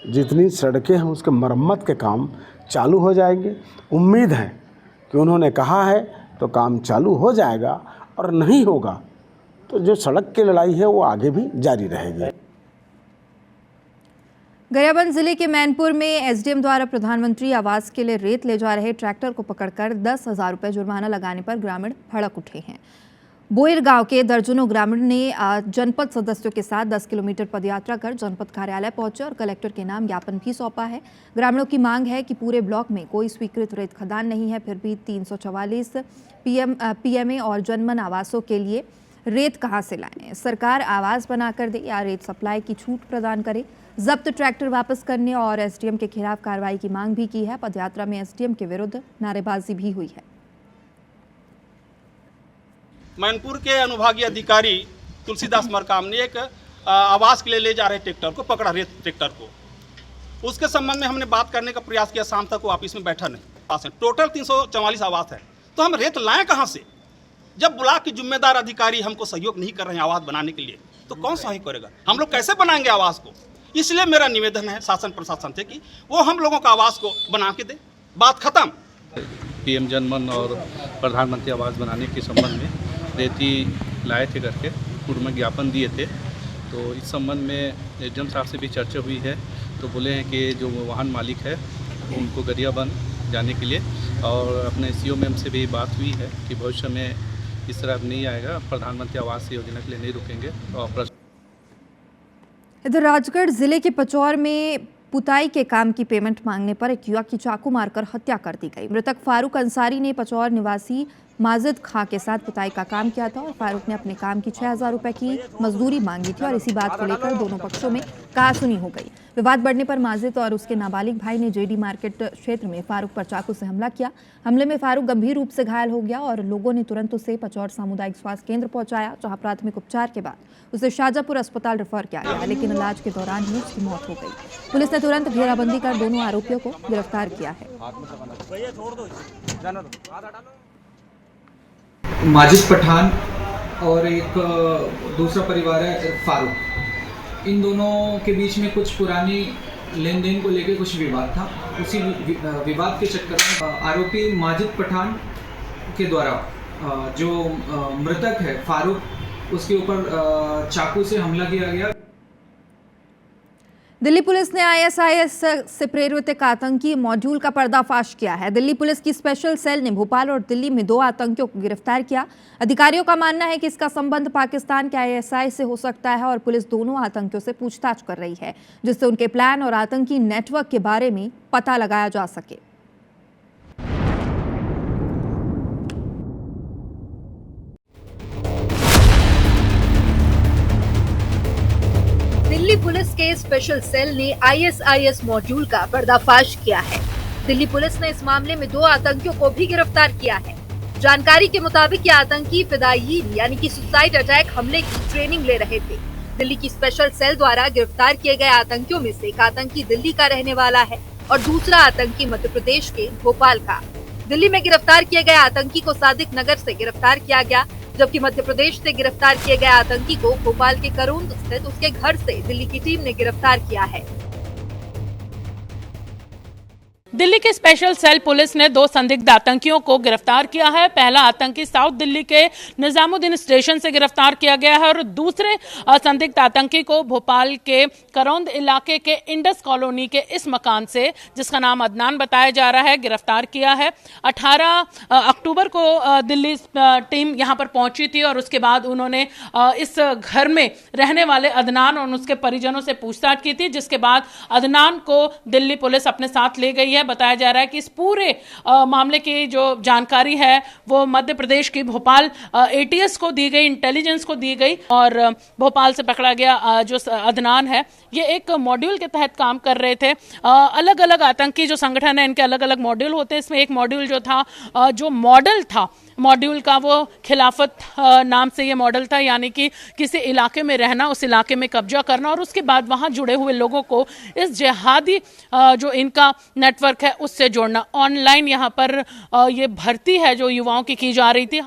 जितनी सड़कें हैं उसके मरम्मत के काम चालू हो जाएंगे। उम्मीद है कि उन्होंने कहा है तो काम चालू हो जाएगा और नहीं होगा तो जो सड़क की लड़ाई है वो आगे भी जारी रहेगी। गरियाबंद जिले के मैनपुर में SDM द्वारा प्रधानमंत्री आवास के लिए रेत ले जा रहे ट्रैक्टर को पकड़कर 10,000 रुपये जुर्माना लगाने पर ग्रामीण भड़क उठे हैं। बोयर गांव के दर्जनों ग्रामीण ने जनपद सदस्यों के साथ 10 किलोमीटर पदयात्रा कर जनपद कार्यालय पहुंचे और कलेक्टर के नाम ज्ञापन भी सौंपा है। ग्रामीणों की मांग है कि पूरे ब्लॉक में कोई स्वीकृत रेत खदान नहीं है, फिर भी 344 PMA और जनमन आवासों के लिए रेत कहां से लाएं? सरकार आवास बनाकर दे या रेत सप्लाई की छूट प्रदान करे। जब्त ट्रैक्टर वापस करने और SDM के खिलाफ कार्रवाई की मांग भी की है। पदयात्रा में SDM के विरुद्ध नारेबाजी भी हुई है। मैनपुर के अनुभागीय अधिकारी तुलसीदास मरकाम ने एक आवास के लिए ले जा रहे ट्रैक्टर को पकड़ा, रेत ट्रैक्टर को। उसके संबंध में हमने बात करने का प्रयास किया, शाम तक वो ऑफिस में बैठा नहीं। टोटल 344 आवास है, तो हम रेत लाएं कहाँ से? जब ब्लॉक के जिम्मेदार अधिकारी हमको सहयोग नहीं कर रहे हैं आवास बनाने के लिए, तो कौन सहयोग करेगा? हम लोग कैसे बनाएंगे आवास को? इसलिए मेरा निवेदन है शासन प्रशासन से कि वो हम लोगों का आवास को बना के दे, बात खत्म। PM जनमन और प्रधानमंत्री आवास बनाने के संबंध में रेती लाए थे करके पूर्व में ज्ञापन दिए थे, तो इस संबंध में SDM साहब से भी चर्चा हुई है। तो बोले हैं कि जो वाहन मालिक है उनको गरियाबंद जाने के लिए, और अपने CO मैम से भी बात हुई है कि भविष्य में इस तरह नहीं आएगा, प्रधानमंत्री आवास योजना के लिए नहीं रुकेंगे। और इधर राजगढ़ जिले के पचौर में पुताई के काम की पेमेंट मांगने पर एक युवक की चाकू मारकर हत्या कर दी गई। मृतक फारूक अंसारी ने पचौर निवासी माजिद खां के साथ पुताई का काम किया था और फारूक ने अपने काम की 6,000 रुपए की मजदूरी मांगी थी और इसी बात को लेकर दोनों पक्षों में कहासुनी हो गई। विवाद बढ़ने पर माजिद और उसके नाबालिग भाई ने JD मार्केट क्षेत्र में फारूक पर चाकू से हमला किया। हमले में फारूक गंभीर रूप से घायल हो गया और लोगों ने तुरंत उसे पचौर सामुदायिक स्वास्थ्य केंद्र पहुंचाया, जहां प्राथमिक उपचार के बाद उसे शाहजहाँपुर अस्पताल रेफर किया गया, लेकिन इलाज के दौरान ही उसकी मौत हो गई। पुलिस ने तुरंत घेराबंदी कर दोनों आरोपियों को गिरफ्तार किया है। माजिद पठान और एक दूसरा परिवार है फारूक, इन दोनों के बीच में कुछ पुरानी लेन देन को लेकर कुछ विवाद था। उसी विवाद के चक्कर में आरोपी माजिद पठान के द्वारा जो मृतक है फारूक, उसके ऊपर चाकू से हमला किया गया। दिल्ली पुलिस ने आईएसआईएस से प्रेरित एक आतंकी मॉड्यूल का पर्दाफाश किया है। दिल्ली पुलिस की स्पेशल सेल ने भोपाल और दिल्ली में 2 आतंकियों को गिरफ्तार किया। अधिकारियों का मानना है कि इसका संबंध पाकिस्तान के आईएसआई से हो सकता है और पुलिस दोनों आतंकियों से पूछताछ कर रही है, जिससे उनके प्लान और आतंकी नेटवर्क के बारे में पता लगाया जा सके। दिल्ली पुलिस के स्पेशल सेल ने आईएसआईएस मॉड्यूल का पर्दाफाश किया है। दिल्ली पुलिस ने इस मामले में 2 आतंकियों को भी गिरफ्तार किया है। जानकारी के मुताबिक ये आतंकी फिदायीन यानी कि सुसाइड अटैक हमले की ट्रेनिंग ले रहे थे। दिल्ली की स्पेशल सेल द्वारा गिरफ्तार किए गए आतंकियों में से एक आतंकी दिल्ली का रहने वाला है और दूसरा आतंकी मध्य प्रदेश के भोपाल का। दिल्ली में गिरफ्तार किए गए आतंकी को सादिक नगर से गिरफ्तार किया गया, जबकि मध्य प्रदेश से गिरफ्तार किए गए आतंकी को भोपाल के करोंद स्थित उसके घर से दिल्ली की टीम ने गिरफ्तार किया है। दिल्ली की स्पेशल सेल पुलिस ने 2 संदिग्ध आतंकियों को गिरफ्तार किया है। पहला आतंकी साउथ दिल्ली के निजामुद्दीन स्टेशन से गिरफ्तार किया गया है और दूसरे संदिग्ध आतंकी को भोपाल के करौंद इलाके के इंडस कॉलोनी के इस मकान से, जिसका नाम अदनान बताया जा रहा है, गिरफ्तार किया है। 18 अक्टूबर को दिल्ली टीम यहां पर पहुंची थी और उसके बाद उन्होंने इस घर में रहने वाले अदनान और उसके परिजनों से पूछताछ की थी, जिसके बाद अदनान को दिल्ली पुलिस अपने साथ ले गई है। बताया जा रहा है कि इस पूरे मामले की जो जानकारी है वो मध्य प्रदेश की भोपाल एटीएस को दी गई, इंटेलिजेंस को दी गई और भोपाल से पकड़ा गया जो अदनान है, ये एक मॉड्यूल के तहत काम कर रहे थे। अलग अलग आतंकी जो संगठन है इनके अलग अलग मॉड्यूल होते हैं। इसमें एक मॉड्यूल जो था, जो मॉडल था मॉड्यूल का, वो खिलाफत नाम से ये मॉडल था, यानी कि किसी इलाके में रहना, उस इलाके में कब्जा करना और उसके बाद वहां जुड़े हुए लोगों को इस जिहादी जो इनका नेटवर्क है उससे जोड़ना। ऑनलाइन यहाँ पर ये भर्ती है जो युवाओं की जा रही थी।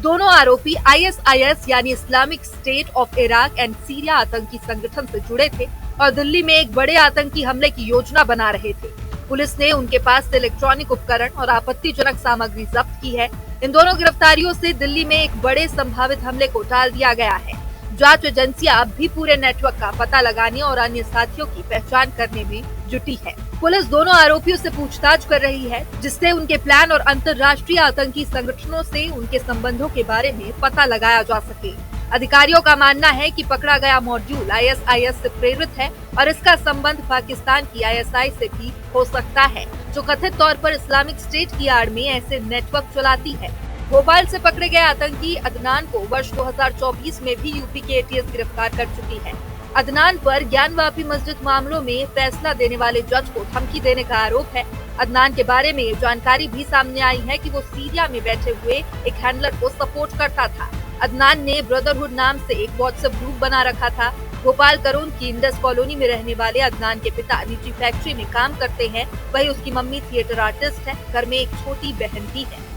दोनों आरोपी आईएसआईएस यानी Islamic state of Iraq and Syria आतंकी संगठन से जुड़े थे और दिल्ली में एक बड़े आतंकी हमले की योजना बना रहे थे। पुलिस ने उनके पास से इलेक्ट्रॉनिक उपकरण और आपत्तिजनक सामग्री जब्त की है। इन दोनों गिरफ्तारियों से दिल्ली में एक बड़े संभावित हमले को टाल दिया गया है। जांच एजेंसियां अब भी पूरे नेटवर्क का पता लगाने और अन्य साथियों की पहचान करने में जुटी है। पुलिस दोनों आरोपियों से पूछताछ कर रही है, जिससे उनके प्लान और अंतर्राष्ट्रीय आतंकी संगठनों से उनके संबंधों के बारे में पता लगाया जा सके। अधिकारियों का मानना है कि पकड़ा गया मॉड्यूल आईएसआईएस से प्रेरित है और इसका संबंध पाकिस्तान की आईएसआई से भी हो सकता है, जो कथित तौर पर इस्लामिक स्टेट की आड़ में ऐसे नेटवर्क चलाती है। भोपाल से पकड़े गए आतंकी अदनान को वर्ष 2024 में भी यूपी के एटीएस गिरफ्तार कर चुकी है। अदनान पर ज्ञानवापी मस्जिद मामलों में फैसला देने वाले जज को धमकी देने का आरोप है। अदनान के बारे में जानकारी भी सामने आई है कि वो सीरिया में बैठे हुए एक हैंडलर को सपोर्ट करता था। अदनान ने ब्रदरहुड नाम से एक व्हाट्सएप ग्रुप बना रखा था। भोपाल करोंद की इंडस कॉलोनी में रहने वाले अदनान के पिता निजी फैक्ट्री में काम करते हैं, वही उसकी मम्मी थिएटर आर्टिस्ट है। घर में एक छोटी बहन भी है।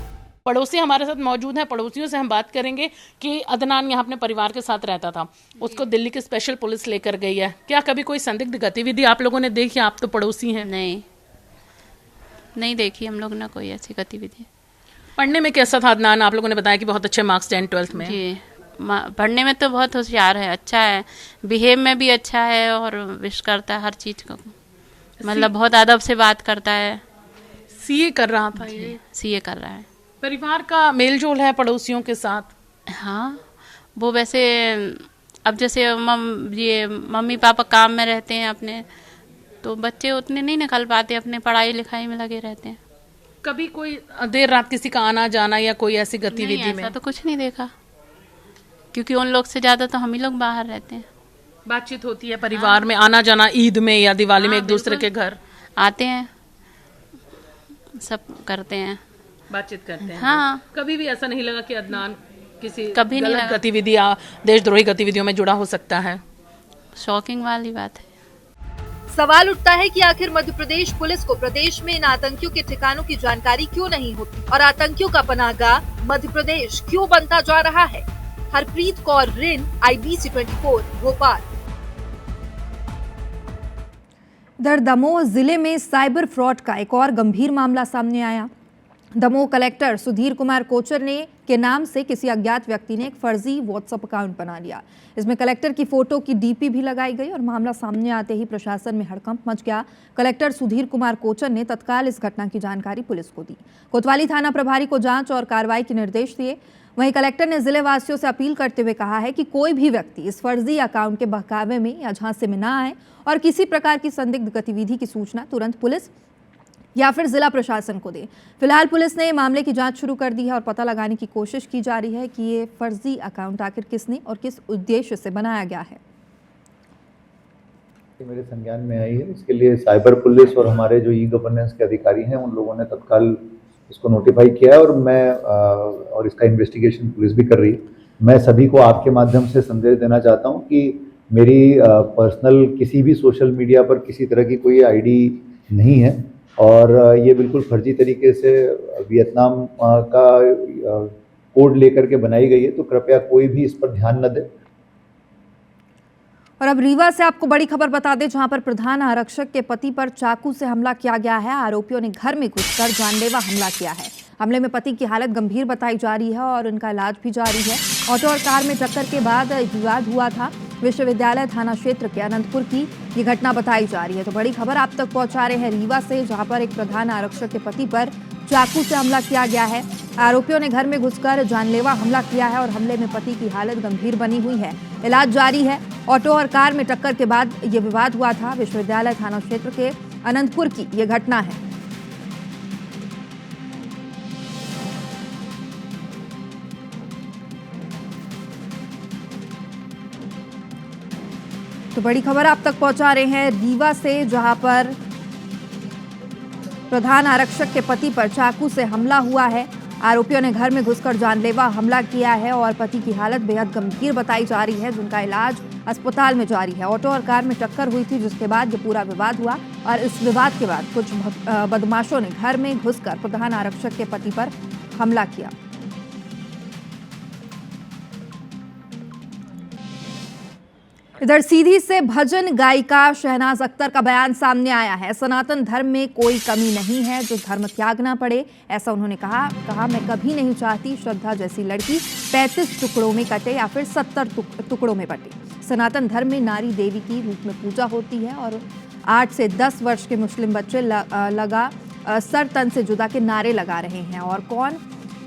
पड़ोसी हमारे साथ मौजूद हैं, पड़ोसियों से हम बात करेंगे कि अदनान यहाँ अपने परिवार के साथ रहता था, उसको दिल्ली की स्पेशल पुलिस लेकर गई है। क्या कभी कोई संदिग्ध गतिविधि आप लोगों ने देखी? आप तो पड़ोसी हैं। नहीं देखी हम लोग ने कोई ऐसी गतिविधि। पढ़ने में कैसा था अदनान? आप लोगों ने बताया कि बहुत अच्छे मार्क्स 10-12 में। जी, पढ़ने में तो बहुत होशियार है, अच्छा है, बिहेव में भी अच्छा है और विश करता है हर चीज़ को, मतलब बहुत अदब से बात करता है। सीए कर रहा था? सीए कर रहा है। परिवार का मेलजोल है पड़ोसियों के साथ? हाँ, वो वैसे अब जैसे ये मम्मी पापा काम में रहते हैं अपने, तो बच्चे उतने नहीं निकल पाते, अपने पढ़ाई लिखाई में लगे रहते हैं। कभी कोई देर रात किसी का आना जाना या कोई ऐसी गतिविधि में? ऐसा तो कुछ नहीं देखा, क्योंकि उन लोग से ज्यादा तो हम ही लोग बाहर रहते हैं। बातचीत होती है परिवार में, आना जाना ईद में या दिवाली में एक दूसरे के घर आते हैं, सब करते हैं, बातचीत करते हैं। हाँ। कभी भी ऐसा नहीं लगा कि अदनान किसी कभी गलत गतिविधि या देशद्रोही गतिविधियों में जुड़ा हो सकता है? शॉकिंग वाली बात है। सवाल उठता है कि आखिर मध्य प्रदेश पुलिस को प्रदेश में इन आतंकियों के ठिकानों की जानकारी क्यों नहीं होती और आतंकियों का पनाहगाह मध्य प्रदेश क्यों बनता जा रहा है। हरप्रीत कौर रिन, IBC 24 भोपाल। इधर दमोह जिले में साइबर फ्रॉड का एक और गंभीर मामला सामने आया। दमोह कलेक्टर सुधीर कुमार कोचर ने के नाम से किसी अज्ञात व्यक्ति ने एक फर्जी व्हाट्सएप अकाउंट बना लिया। इसमें कलेक्टर की फोटो की डीपी भी लगाई गई और मामला सामने आते ही प्रशासन में हड़कंप मच गया। कलेक्टर सुधीर कुमार कोचर ने तत्काल इस घटना की जानकारी पुलिस को दी। कोतवाली थाना प्रभारी को जांच और कार्रवाई के निर्देश दिए। वहीं कलेक्टर ने जिले वासियों से अपील करते हुए कहा है कि कोई भी व्यक्ति इस फर्जी अकाउंट के बहकावे में या झांसे में ना आए और किसी प्रकार की संदिग्ध गतिविधि की सूचना तुरंत पुलिस या फिर जिला प्रशासन को दे। फिलहाल पुलिस ने मामले की जांच शुरू कर दी है और पता लगाने की कोशिश की जा रही है कि ये फर्जी अकाउंट आखिर किसने और किस उद्देश्य से बनाया गया है। मेरे संज्ञान में आई है, इसके लिए साइबर पुलिस और हमारे जो ई गवर्नेंस के अधिकारी हैं उन लोगों ने तत्काल इसको नोटिफाई किया है और इसका इन्वेस्टिगेशन पुलिस भी कर रही है। मैं सभी को आपके माध्यम से संदेश देना चाहता हूँ कि मेरी पर्सनल किसी भी सोशल मीडिया पर किसी तरह की कोई आईडी नहीं है और ये बिल्कुल फर्जी तरीके से वियतनाम का कोड लेकर के बनाई गई है, तो कृपया कोई भी इस पर ध्यान न दे। और अब रीवा से आपको बड़ी खबर बता दें, जहां पर प्रधान आरक्षक के पति पर चाकू से हमला किया गया है। आरोपियों ने घर में घुसकर जानलेवा हमला किया है। हमले में पति की हालत गंभीर बताई जा रही है और उनका इलाज भी जारी है। ऑटो और कार में टक्कर के बाद विवाद हुआ था। विश्वविद्यालय थाना क्षेत्र के अनंतपुर की ये घटना बताई जा रही है। तो बड़ी खबर आप तक पहुंचा रहे हैं रीवा से, जहां पर एक प्रधान आरक्षक के पति पर चाकू से हमला किया गया है। आरोपियों ने घर में घुसकर जानलेवा हमला किया है और हमले में पति की हालत गंभीर बनी हुई है। इलाज जारी है। ऑटो और कार में टक्कर के बाद ये विवाद हुआ था। विश्वविद्यालय थाना क्षेत्र के अनंतपुर की ये घटना है। तो बड़ी खबर आप तक पहुंचा रहे हैं रीवा से, जहां पर प्रधान आरक्षक के पति पर चाकू से हमला हुआ है। आरोपियों ने घर में घुसकर जानलेवा हमला किया है और पति की हालत बेहद गंभीर बताई जा रही है, जिनका इलाज अस्पताल में जारी है। ऑटो और कार में टक्कर हुई थी, जिसके बाद ये पूरा विवाद हुआ और इस विवाद के बाद कुछ बदमाशों ने घर में घुसकर प्रधान आरक्षक के पति पर हमला किया। इधर सीधी से भजन गायिका शहनाज अख्तर का बयान सामने आया है। सनातन धर्म में कोई कमी नहीं है जो धर्म त्याग ना पड़े, ऐसा उन्होंने कहा मैं कभी नहीं चाहती श्रद्धा जैसी लड़की 35 टुकड़ों में कटे या फिर 70 टुकड़ों में बटे। सनातन धर्म में नारी देवी की रूप में पूजा होती है और 8 से 10 वर्ष के मुस्लिम बच्चे लगा सर तन से जुदा के नारे लगा रहे हैं और कौन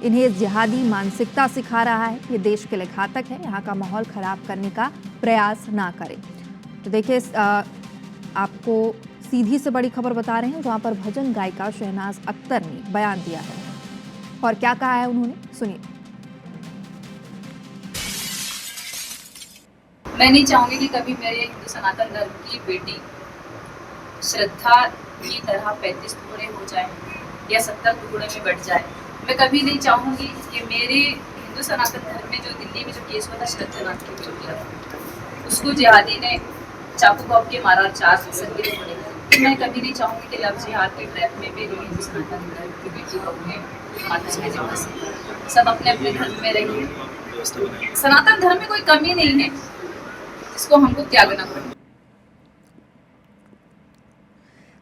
इन्हें जिहादी मानसिकता सिखा रहा है। ये देश के लिए घातक है। यहाँ का माहौल खराब करने का प्रयास ना करें। तो देखिए, आपको सीधी से बड़ी खबर बता रहे हैं, जहाँ पर भजन गायिका शहनाज अख्तर ने बयान दिया है और क्या कहा है उन्होंने, सुनिए। मैं नहीं चाहूंगी कि कभी मेरे हिंदू सनातन धर्म की बेटी श्रद्धा की तरह 35 टुकड़े हो जाए या 70 टुकड़े में बढ़ जाए। मैं कभी नहीं चाहूँगी कि मेरे हिंदू सनातन धर्म में जो दिल्ली में जो केस हुआ था श्रद्धानाथ के जो किया उसको जिहादी ने चाकू कॉप के मारा 4 संदिग्ध होने का। मैं कभी नहीं चाहूँगी कि लव जिहाद के ट्रैप में भी हिंदू सनातन धर्म की बेटी को अपने माता के जिम्मे से सब अपने अपने धर्म में रहिए। सनातन धर्म में कोई कमी नहीं है जिसको हमको त्यागना पड़े।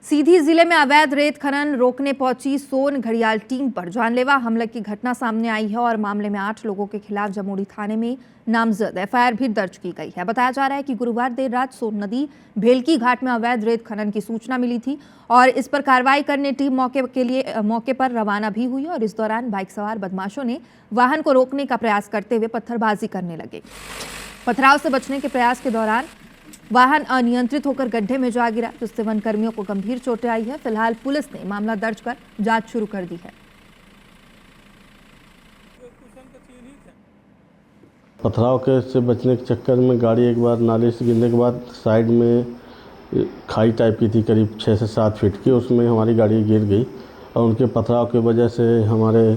सीधी जिले में अवैध रेत खनन रोकने पहुंची सोन घड़ियाल टीम पर जानलेवा हमले की घटना सामने आई है और मामले में 8 लोगों के खिलाफ जमोड़ी थाने में नामजद एफआईआर भी दर्ज की गई है। बताया जा रहा है कि गुरुवार देर रात सोन नदी भेलकी घाट में अवैध रेत खनन की सूचना मिली थी और इस पर कार्रवाई करने टीम मौके पर रवाना भी हुई और इस दौरान बाइक सवार बदमाशों ने वाहन को रोकने का प्रयास करते हुए पत्थरबाजी करने लगे। पथराव से बचने के प्रयास के दौरान वाहन अनियंत्रित होकर गड्ढे में जा गिरा, जिससे वन कर्मियों को गंभीर चोटें आई है। फिलहाल पुलिस ने मामला दर्ज कर जांच शुरू कर दी है। पथराव के से बचने के चक्कर में गाड़ी एक बार नाले से गिरने के बाद साइड में खाई टाइप की थी, करीब 6 से 7 फीट की, उसमें हमारी गाड़ी गिर गई और उनके पथराव की वजह से हमारे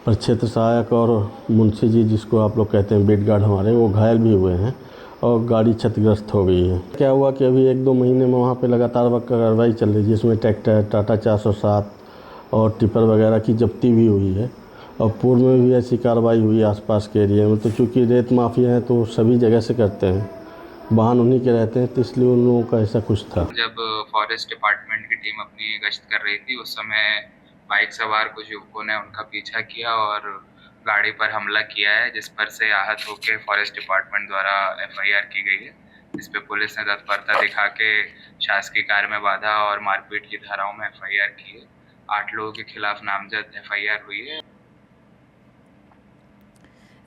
प्रक्षेत्र सहायक और मुंशी जी, जिसको आप लोग कहते हैं बेड गार्ड हमारे, वो घायल भी हुए हैं और गाड़ी क्षतिग्रस्त हो गई है। क्या हुआ कि अभी 1-2 महीने में वहाँ पे लगातार कार्रवाई चल रही है, जिसमें ट्रैक्टर, टाटा 407 और टिपर वगैरह की जब्ती भी हुई है और पूर्व में भी ऐसी कार्रवाई हुई आसपास के एरिया में। तो चूँकि रेत माफिया हैं तो सभी जगह से करते हैं, वाहन उन्हीं के रहते हैं, तो इसलिए उन लोगों का ऐसा कुछ था। जब फॉरेस्ट डिपार्टमेंट की टीम अपनी गश्त कर रही थी उस समय बाइक सवार कुछ युवकों ने उनका पीछा किया और गाड़ी पर हमला किया है, जिस पर से आहत होकर फॉरेस्ट डिपार्टमेंट द्वारा FIR की गई है। इस पे पुलिस ने तत्परता दिखा के शासकीय कार्य में बाधा और मारपीट की धाराओं में FIR की है। 8 लोगों के खिलाफ नामजद FIR हुई है।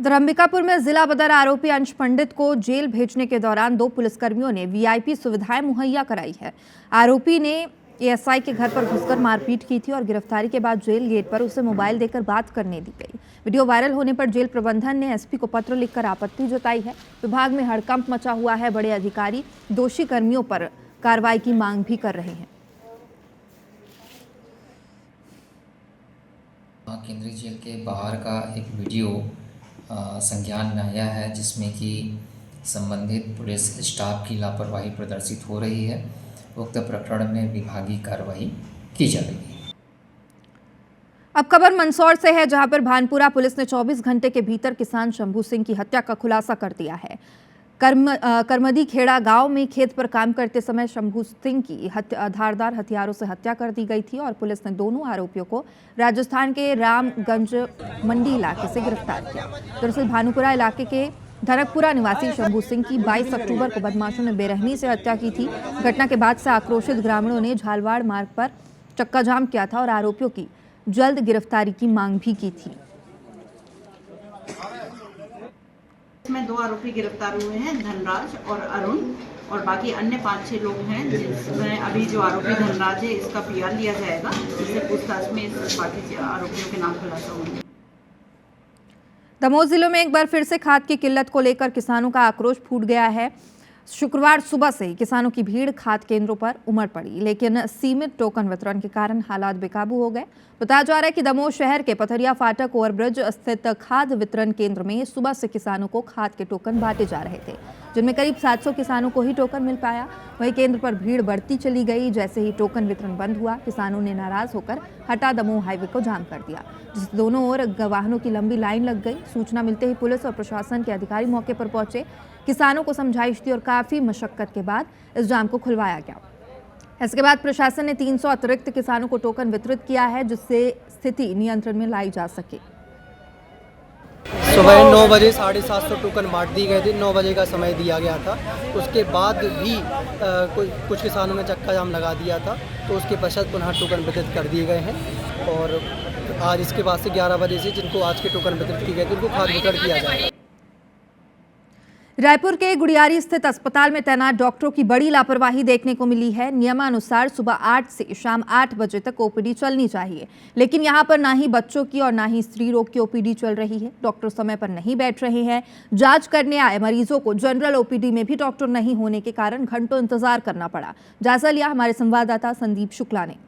इधर अंबिकापुर में जिला बदर आरोपी अंश पंडित को जेल भेजने के दौरान 2 पुलिसकर्मियों ने VIP सुविधाएं मुहैया कराई है। आरोपी ने ASI के घर पर घुसकर मारपीट की थी और गिरफ्तारी के बाद जेल गेट पर उसे मोबाइल देकर बात करने दी गई। वीडियो वायरल होने पर जेल प्रबंधन ने SP को पत्र लिखकर आपत्ति जताई है। विभाग में हड़कंप मचा हुआ है। बड़े अधिकारी दोषी कर्मियों पर कार्रवाई की मांग भी कर रहे हैं। केंद्रीय जेल के बाहर का एक वीडियो संज्ञान में आया है, जिसमें कि संबंधित पुलिस स्टाफ की लापरवाही प्रदर्शित हो रही है। उक्त प्रकरण में विभागीय कार्रवाई की जा रही है। अब खबर मंदसौर से है, जहां पर भानपुरा पुलिस ने 24 घंटे के भीतर किसान शंभू सिंह की हत्या का खुलासा कर दिया है। करमदी खेड़ा गांव में खेत पर काम करते समय शंभू सिंह की धारदार हथियारों से हत्या कर दी गई थी और पुलिस ने दोनों आरोपियों को राजस्थान के रामगंज मंडी इलाके से गिरफ्तार किया। दरअसल भानुपुरा इलाके के धनकपुरा निवासी शंभू सिंह की 22 अक्टूबर को बदमाशों ने बेरहमी से हत्या की थी। घटना के बाद से आक्रोशित ग्रामीणों ने झालवाड़ मार्ग पर चक्का जाम किया था और आरोपियों की जल्द गिरफ्तारी की मांग भी की थी। इसमें 2 आरोपी गिरफ्तार हुए हैं, धनराज और अरुण, और बाकी अन्य 5-6 लोग हैं, जिसमें अभी जो आरोपी धनराज है इसका PR लिया जाएगा, जिससे पूछताछ में बाकी आरोपियों के नाम खुलासा होंगे। दमोह जिले में एक बार फिर से खाद की किल्लत को लेकर किसानों का आक्रोश फूट गया है। शुक्रवार सुबह से ही किसानों की भीड़ खाद केंद्रों पर उमड़ पड़ी, लेकिन सीमित टोकन वितरण के कारण हालात बेकाबू हो गए। बताया जा रहा है कि दमोह शहर के पथरिया फाटक ओवरब्रिज स्थित खाद वितरण केंद्र में सुबह से किसानों को खाद के टोकन बांटे जा रहे थे, जिनमें करीब 700 किसानों को ही टोकन मिल पाया। वहीं केंद्र पर भीड़ बढ़ती चली गई। जैसे ही टोकन वितरण बंद हुआ, किसानों ने नाराज होकर हटा दमोह हाईवे को जाम कर दिया, जिससे दोनों ओर वाहनों की लंबी लाइन लग गई। सूचना मिलते ही पुलिस और प्रशासन के अधिकारी मौके पर पहुंचे, किसानों को समझाइश दी और काफ़ी मशक्कत के बाद इस जाम को खुलवाया गया। इसके बाद प्रशासन ने 300 अतिरिक्त किसानों को टोकन वितरित किया है, जिससे स्थिति नियंत्रण में लाई जा सके। सुबह 9 बजे 750 टोकन बांट दिए गए थे। 9 बजे का समय दिया गया था। उसके बाद भी कुछ किसानों ने चक्का जाम लगा दिया था, तो उसके पश्चात पुनः टोकन वितरित कर दिए गए हैं और आज इसके बाद से 11 बजे से जिनको आज के टोकन वितरित किए गए थे उनको खाद वितरण किया जाएगा। रायपुर के गुड़ियारी स्थित अस्पताल में तैनात डॉक्टरों की बड़ी लापरवाही देखने को मिली है। नियमानुसार सुबह 8 से शाम 8 बजे तक OPD चलनी चाहिए, लेकिन यहां पर ना ही बच्चों की और ना ही स्त्री रोग की OPD चल रही है। डॉक्टर समय पर नहीं बैठ रहे हैं। जांच करने आए मरीजों को जनरल OPD में भी डॉक्टर नहीं होने के कारण घंटों इंतजार करना पड़ा। जायजा लिया हमारे संवाददाता संदीप शुक्ला ने।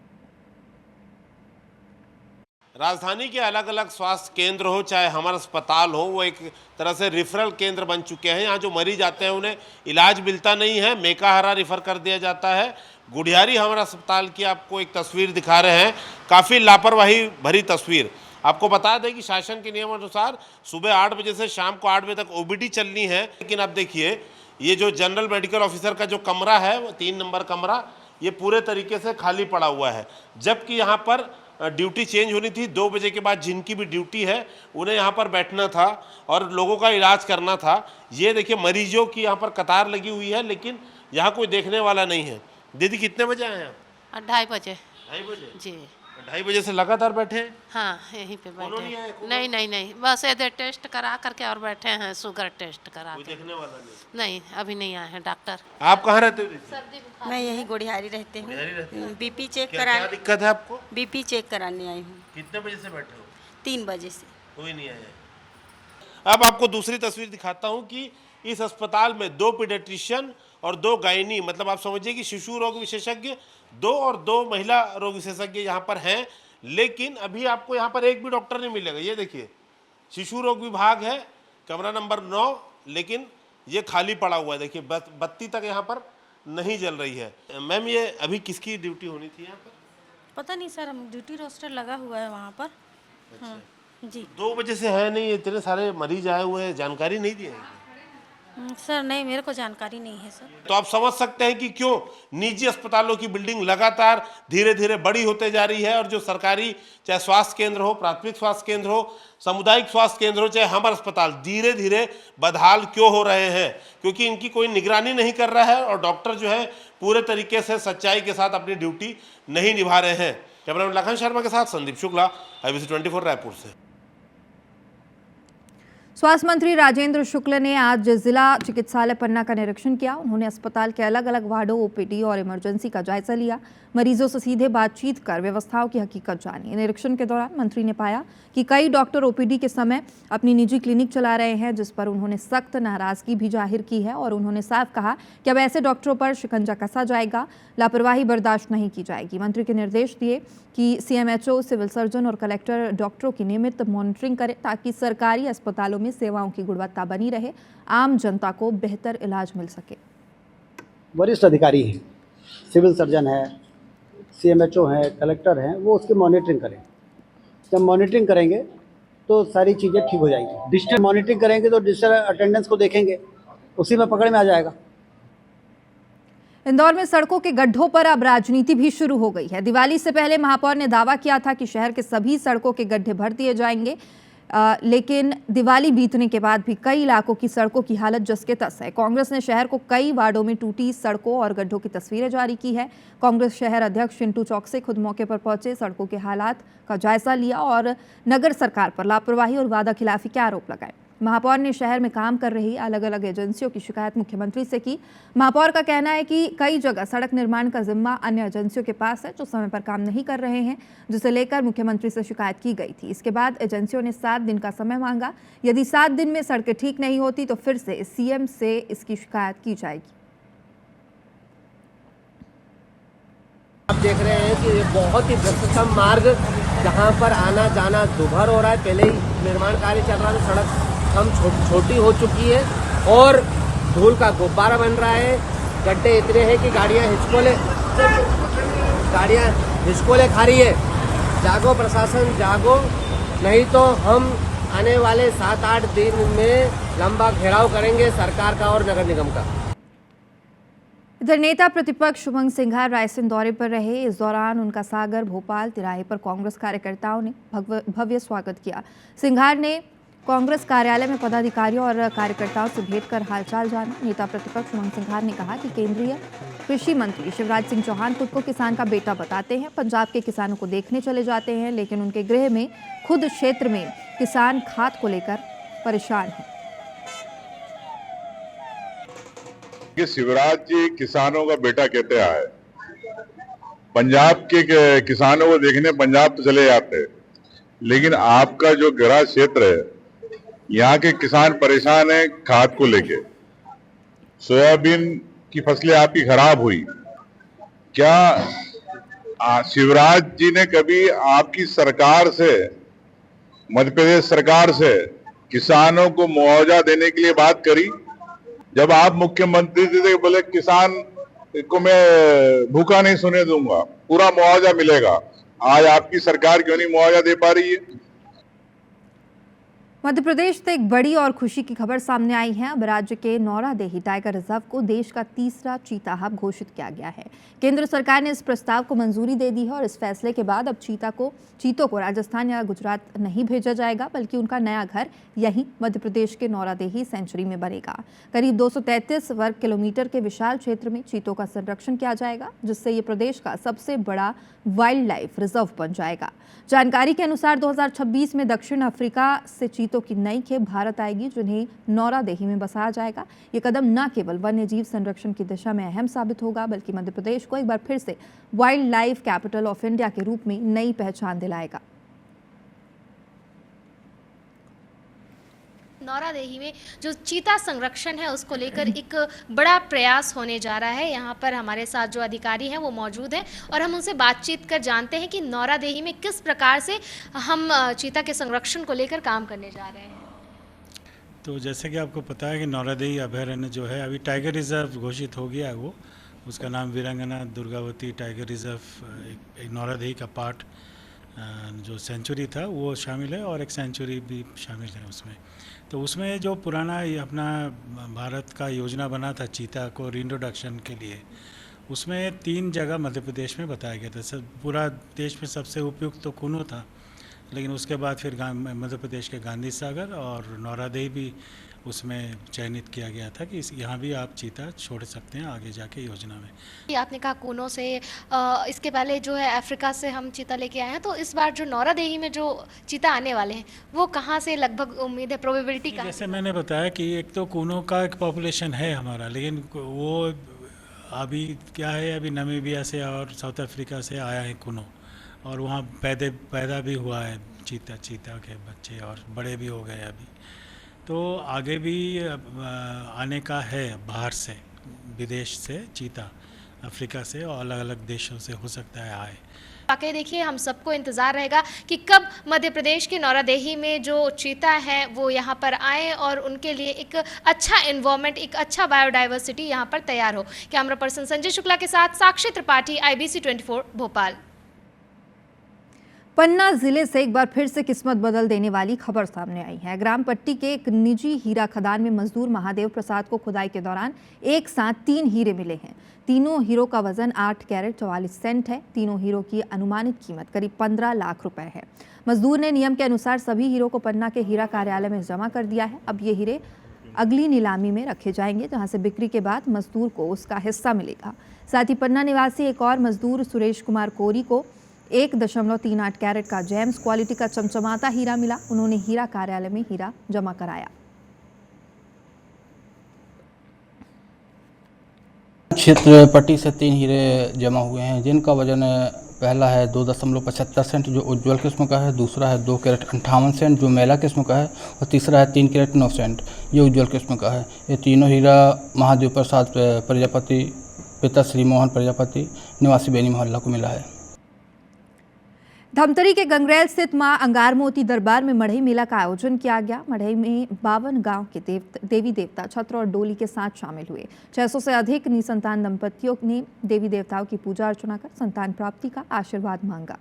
राजधानी के अलग अलग स्वास्थ्य केंद्र हो चाहे हमारा अस्पताल हो, वो एक तरह से रेफरल केंद्र बन चुके हैं। यहाँ जो मरीज आते हैं उन्हें इलाज मिलता नहीं है, मेकाहारा रेफर कर दिया जाता है। गुड़ियारी हमारा अस्पताल की आपको एक तस्वीर दिखा रहे हैं, काफ़ी लापरवाही भरी तस्वीर। आपको बता दें कि शासन के नियम अनुसार सुबह 8 बजे से शाम को 8 बजे तक OPD चलनी है, लेकिन अब देखिए ये जो जनरल मेडिकल ऑफिसर का जो कमरा है, वो 3 नंबर कमरा, ये पूरे तरीके से खाली पड़ा हुआ है। जबकि यहाँ पर ड्यूटी चेंज होनी थी। 2 बजे के बाद जिनकी भी ड्यूटी है उन्हें यहाँ पर बैठना था और लोगों का इलाज करना था। ये देखिए मरीजों की यहाँ पर कतार लगी हुई है, लेकिन यहाँ कोई देखने वाला नहीं है। दीदी कितने बजे आए हैं आप? 2:30 बजे। 2:30 बजे जी। 2:30 बजे से लगातार बैठे हैं? हाँ, यहीं पे बैठे हैं। नहीं, बस इधर टेस्ट करा करके और बैठे हैं, शुगर टेस्ट करा के। देखने वाला नहीं, अभी नहीं आए हैं डॉक्टर। आप कहाँ रहते हो? मैं यहीं गुड़ियारी रहती हूँ। BP चेक क्या दिक्कत है आपको? BP चेक कराने आई हूँ। कितने बजे से बैठे हो? 3 बजे से। कोई नहीं आया। अब आपको दूसरी तस्वीर दिखाता हूँ कि इस अस्पताल में 2 पीडियाट्रिशियन और 2 गायनी, मतलब आप समझिए कि शिशु रोग विशेषज्ञ 2 और 2 महिला रोग विशेषज्ञ यहाँ पर हैं, लेकिन अभी आपको यहाँ पर एक भी डॉक्टर नहीं मिलेगा। ये देखिए शिशु रोग विभाग है, कमरा नंबर 9, लेकिन ये खाली पड़ा हुआ है। देखिए बत्ती तक यहाँ पर नहीं जल रही है। मैम ये अभी किसकी ड्यूटी होनी थी यहाँ पर? पता नहीं सर, ड्यूटी रोस्टर लगा हुआ है वहाँ पर। अच्छा। जी। 2 बजे से है नहीं, इतने सारे मरीज आए हुए हैं, जानकारी नहीं दी है? सर नहीं, मेरे को जानकारी नहीं है सर। तो आप समझ सकते हैं कि क्यों निजी अस्पतालों की बिल्डिंग लगातार धीरे धीरे बड़ी होते जा रही है और जो सरकारी चाहे स्वास्थ्य केंद्र हो, प्राथमिक स्वास्थ्य केंद्र हो, सामुदायिक स्वास्थ्य केंद्र हो, चाहे हमारे अस्पताल धीरे धीरे बदहाल क्यों हो रहे हैं? क्योंकि इनकी कोई निगरानी नहीं कर रहा है और डॉक्टर जो है पूरे तरीके से सच्चाई के साथ अपनी ड्यूटी नहीं निभा रहे हैं। कैमरामैन लखन शर्मा के साथ संदीप शुक्ला, IBC 24 रायपुर से। स्वास्थ्य मंत्री राजेंद्र शुक्ल ने आज जिला चिकित्सालय पन्ना का निरीक्षण किया। उन्होंने अस्पताल के अलग अलग वार्डों, OPD और इमरजेंसी का जायजा लिया। मरीजों से सीधे बातचीत कर व्यवस्थाओं की हकीकत जानी। निरीक्षण के दौरान मंत्री ने पाया कि कई डॉक्टर OPD के समय अपनी निजी क्लिनिक चला रहे हैं, जिस पर उन्होंने सख्त नाराजगी भी जाहिर की है और उन्होंने साफ कहा कि अब ऐसे डॉक्टरों पर शिकंजा कसा जाएगा, लापरवाही बर्दाश्त नहीं की जाएगी। मंत्री के निर्देश दिए कि CMHO, सिविल सर्जन और कलेक्टर डॉक्टरों की नियमित मॉनिटरिंग करें ताकि सरकारी अस्पतालों में सेवाओं की गुणवत्ता बनी रहे, आम जनता को बेहतर इलाज मिल सके। वरिष्ठ अधिकारी हैं, सिविल सर्जन है, CMHO हैं, कलेक्टर हैं, वो उसकी मॉनिटरिंग करें। जब मॉनिटरिंग करेंगे तो सारी चीज़ें ठीक हो जाएंगी। डिजिटल मॉनिटरिंग करेंगे तो डिजिटल अटेंडेंस को देखेंगे, उसी में पकड़ में आ जाएगा। इंदौर में सड़कों के गड्ढों पर अब राजनीति भी शुरू हो गई है। दिवाली से पहले महापौर ने दावा किया था कि शहर के सभी सड़कों के गड्ढे भर दिए जाएंगे, लेकिन दिवाली बीतने के बाद भी कई इलाकों की सड़कों की हालत जस के तस है। कांग्रेस ने शहर को कई वार्डों में टूटी सड़कों और गड्ढों की तस्वीरें जारी की है। कांग्रेस शहर अध्यक्ष चिंटू चौकसे खुद मौके पर पहुंचे, सड़कों के हालात का जायजा लिया और नगर सरकार पर लापरवाही और वादाखिलाफी के आरोप लगाए। महापौर ने शहर में काम कर रही अलग अलग एजेंसियों की शिकायत मुख्यमंत्री से की। महापौर का कहना है कि कई जगह सड़क निर्माण का जिम्मा अन्य एजेंसियों के पास है जो समय पर काम नहीं कर रहे हैं, जिसे लेकर मुख्यमंत्री से शिकायत की गई थी। इसके बाद एजेंसियों ने 7 दिन का समय मांगा। यदि 7 दिन में सड़कें ठीक नहीं होती तो फिर से CM से इसकी शिकायत की जाएगी। आप देख रहे हैं कि ये बहुत ही व्यस्ततम मार्ग, जहाँ पर आना जाना दुभर हो रहा है। पहले ही निर्माण कार्य चल रहा है, सड़क कम छोटी हो चुकी है और धूल का गुब्बारा बन रहा है। गड्ढे इतने हैं कि गाड़ियाँ हिचकोले खा रही है। जागो प्रशासन, जागो, नहीं तो हम आने वाले 7-8 दिन में लंबा घेराव करेंगे सरकार का और नगर निगम का। इधर नेता प्रतिपक्ष शुभंकर सिंघार रायसेन दौरे पर रहे। इस दौरान उनका सागर भोपाल तिराहे पर कांग्रेस कार्यकर्ताओं ने भव्य स्वागत किया। सिंघार ने कांग्रेस कार्यालय में पदाधिकारियों और कार्यकर्ताओं से भेंट कर हालचाल जाना। नेता प्रतिपक्ष शुभंकर सिंघार ने कहा कि केंद्रीय कृषि मंत्री शिवराज सिंह चौहान खुद को किसान का बेटा बताते हैं, पंजाब के किसानों को देखने चले जाते हैं, लेकिन उनके गृह में खुद क्षेत्र में किसान खाद को लेकर परेशान हैं। शिवराज जी किसानों का बेटा कहते आए, पंजाब के किसानों को देखने पंजाब तो चले जाते, लेकिन आपका जो गृह क्षेत्र है यहाँ के किसान परेशान हैं खाद को लेके। सोयाबीन की फसलें आपकी खराब हुई, क्या शिवराज जी ने कभी आपकी सरकार से, मध्य प्रदेश सरकार से किसानों को मुआवजा देने के लिए बात करी? जब आप मुख्यमंत्री थे बोले किसान को मैं भूखा नहीं सोने दूंगा, पूरा मुआवजा मिलेगा। आज आपकी सरकार क्यों नहीं मुआवजा दे पा रही है? मध्य प्रदेश से एक बड़ी और खुशी की खबर सामने आई है। अब राज्य के नौरादेही टाइगर रिजर्व को देश का तीसरा चीता हब घोषित किया गया है। केंद्र सरकार ने इस प्रस्ताव को मंजूरी दे दी है और इस फैसले के बाद अब चीतों को राजस्थान या गुजरात नहीं भेजा जाएगा, बल्कि उनका नया घर यहीं मध्य प्रदेश के नौरादेही सेंचुरी में बनेगा। करीब 233 वर्ग किलोमीटर के विशाल क्षेत्र में चीतों का संरक्षण किया जाएगा, जिससे ये प्रदेश का सबसे बड़ा वाइल्ड लाइफ रिजर्व बन जाएगा। जानकारी के अनुसार 2026 में दक्षिण अफ्रीका से चीतों की नई खेप भारत आएगी, जिन्हें नौरादेही में बसाया जाएगा। ये कदम न केवल वन्य जीव संरक्षण की दिशा में अहम साबित होगा, बल्कि मध्य प्रदेश को एक बार फिर से wild life capital of India के रूप में नई पहचान दिलाएगा। नौरादेही में जो चीता संरक्षण है उसको लेकर एक बड़ा प्रयास होने जा रहा है। यहाँ पर हमारे साथ जो अधिकारी हैं वो मौजूद हैं और हम उनसे बातचीत कर जानते हैं कि नौरादेही में किस प्रकार से हम चीता के संरक्षण को लेकर काम करने जा रहे हैं। तो जैसे कि आपको पता है कि नौरादेही अभयारण्य जो है अभी टाइगर रिजर्व घोषित हो गया है, वो उसका नाम वीरांगना दुर्गावती टाइगर रिजर्व एक नौरादेही का पार्ट जो सेंचुरी था वो शामिल है और एक सेंचुरी भी शामिल है उसमें। तो उसमें जो पुराना ये अपना भारत का योजना बना था चीता को रीइंट्रोडक्शन के लिए, उसमें 3 जगह मध्य प्रदेश में बताया गया था। पूरा देश में सबसे उपयुक्त तो कुनो था, लेकिन उसके बाद फिर मध्य प्रदेश के गांधी सागर और नौरादेही भी उसमें चयनित किया गया था कि यहाँ भी आप चीता छोड़ सकते हैं आगे जाके योजना में। आपने कहा कूनो से, इसके पहले जो है अफ्रीका से हम चीता लेके आए हैं, तो इस बार जो नौरादेही में जो चीता आने वाले हैं वो कहाँ से लगभग उम्मीद है, प्रोबेबिलिटी का? जैसे मैंने बताया कि एक तो कूनो का एक पॉपुलेशन है हमारा, लेकिन वो अभी क्या है, अभी नामीबिया से और साउथ अफ्रीका से आया है कूनो, और वहाँ पैदा भी हुआ है चीता के बच्चे और बड़े भी हो गए अभी। तो आगे भी आने का है बाहर से, विदेश से चीता, अफ्रीका से और अलग अलग देशों से हो सकता है आए। वाकई देखिए, हम सबको इंतज़ार रहेगा कि कब मध्य प्रदेश के नौरादेही में जो चीता है वो यहाँ पर आए और उनके लिए एक अच्छा एनवायरनमेंट, एक अच्छा बायोडाइवर्सिटी यहाँ पर तैयार हो। कैमरा पर्सन संजय शुक्ला के साथ साक्षी त्रिपाठी, IBC 24 भोपाल। पन्ना जिले से एक बार फिर से किस्मत बदल देने वाली खबर सामने आई है। ग्राम पट्टी के एक निजी हीरा खदान में मजदूर महादेव प्रसाद को खुदाई के दौरान एक साथ 3 हीरे मिले हैं। तीनों हीरो का वजन 8 कैरेट 44 सेंट है। तीनों हीरो की अनुमानित कीमत करीब 15 लाख रुपए है। मजदूर ने नियम के अनुसार सभी हीरो को पन्ना के हीरा कार्यालय में जमा कर दिया है। अब ये हीरे अगली नीलामी में रखे जाएंगे, जहां से बिक्री के बाद मजदूर को उसका हिस्सा मिलेगा। साथ ही पन्ना निवासी एक और मजदूर सुरेश कुमार कोरी को 1.38 कैरेट का जेम्स क्वालिटी का चमचमाता हीरा मिला। उन्होंने हीरा कार्यालय में हीरा जमा कराया। क्षेत्र पट्टी से 3 हीरे जमा हुए हैं, जिनका वजन पहला है 2.75 सेंट जो उज्ज्वल किस्म का है, दूसरा है 2 कैरेट 58 सेंट जो मेला किस्म का है, और तीसरा है 3 कैरेट 9 सेंट ये उज्ज्वल किस्म का है। ये तीनों हीरा महादेव प्रसाद प्रजापति पिता श्री मोहन प्रजापति निवासी बेनी मोहल्ला को मिला है। धमतरी के गंगरेल स्थित मां अंगारमोती दरबार में मढ़ई मेला का आयोजन किया गया। मढ़ई में 52 गांव के देवी देवता छत्र और डोली के साथ शामिल हुए। 600 से अधिक निसंतान दंपतियों ने देवी देवताओं की पूजा अर्चना कर संतान प्राप्ति का आशीर्वाद मांगा।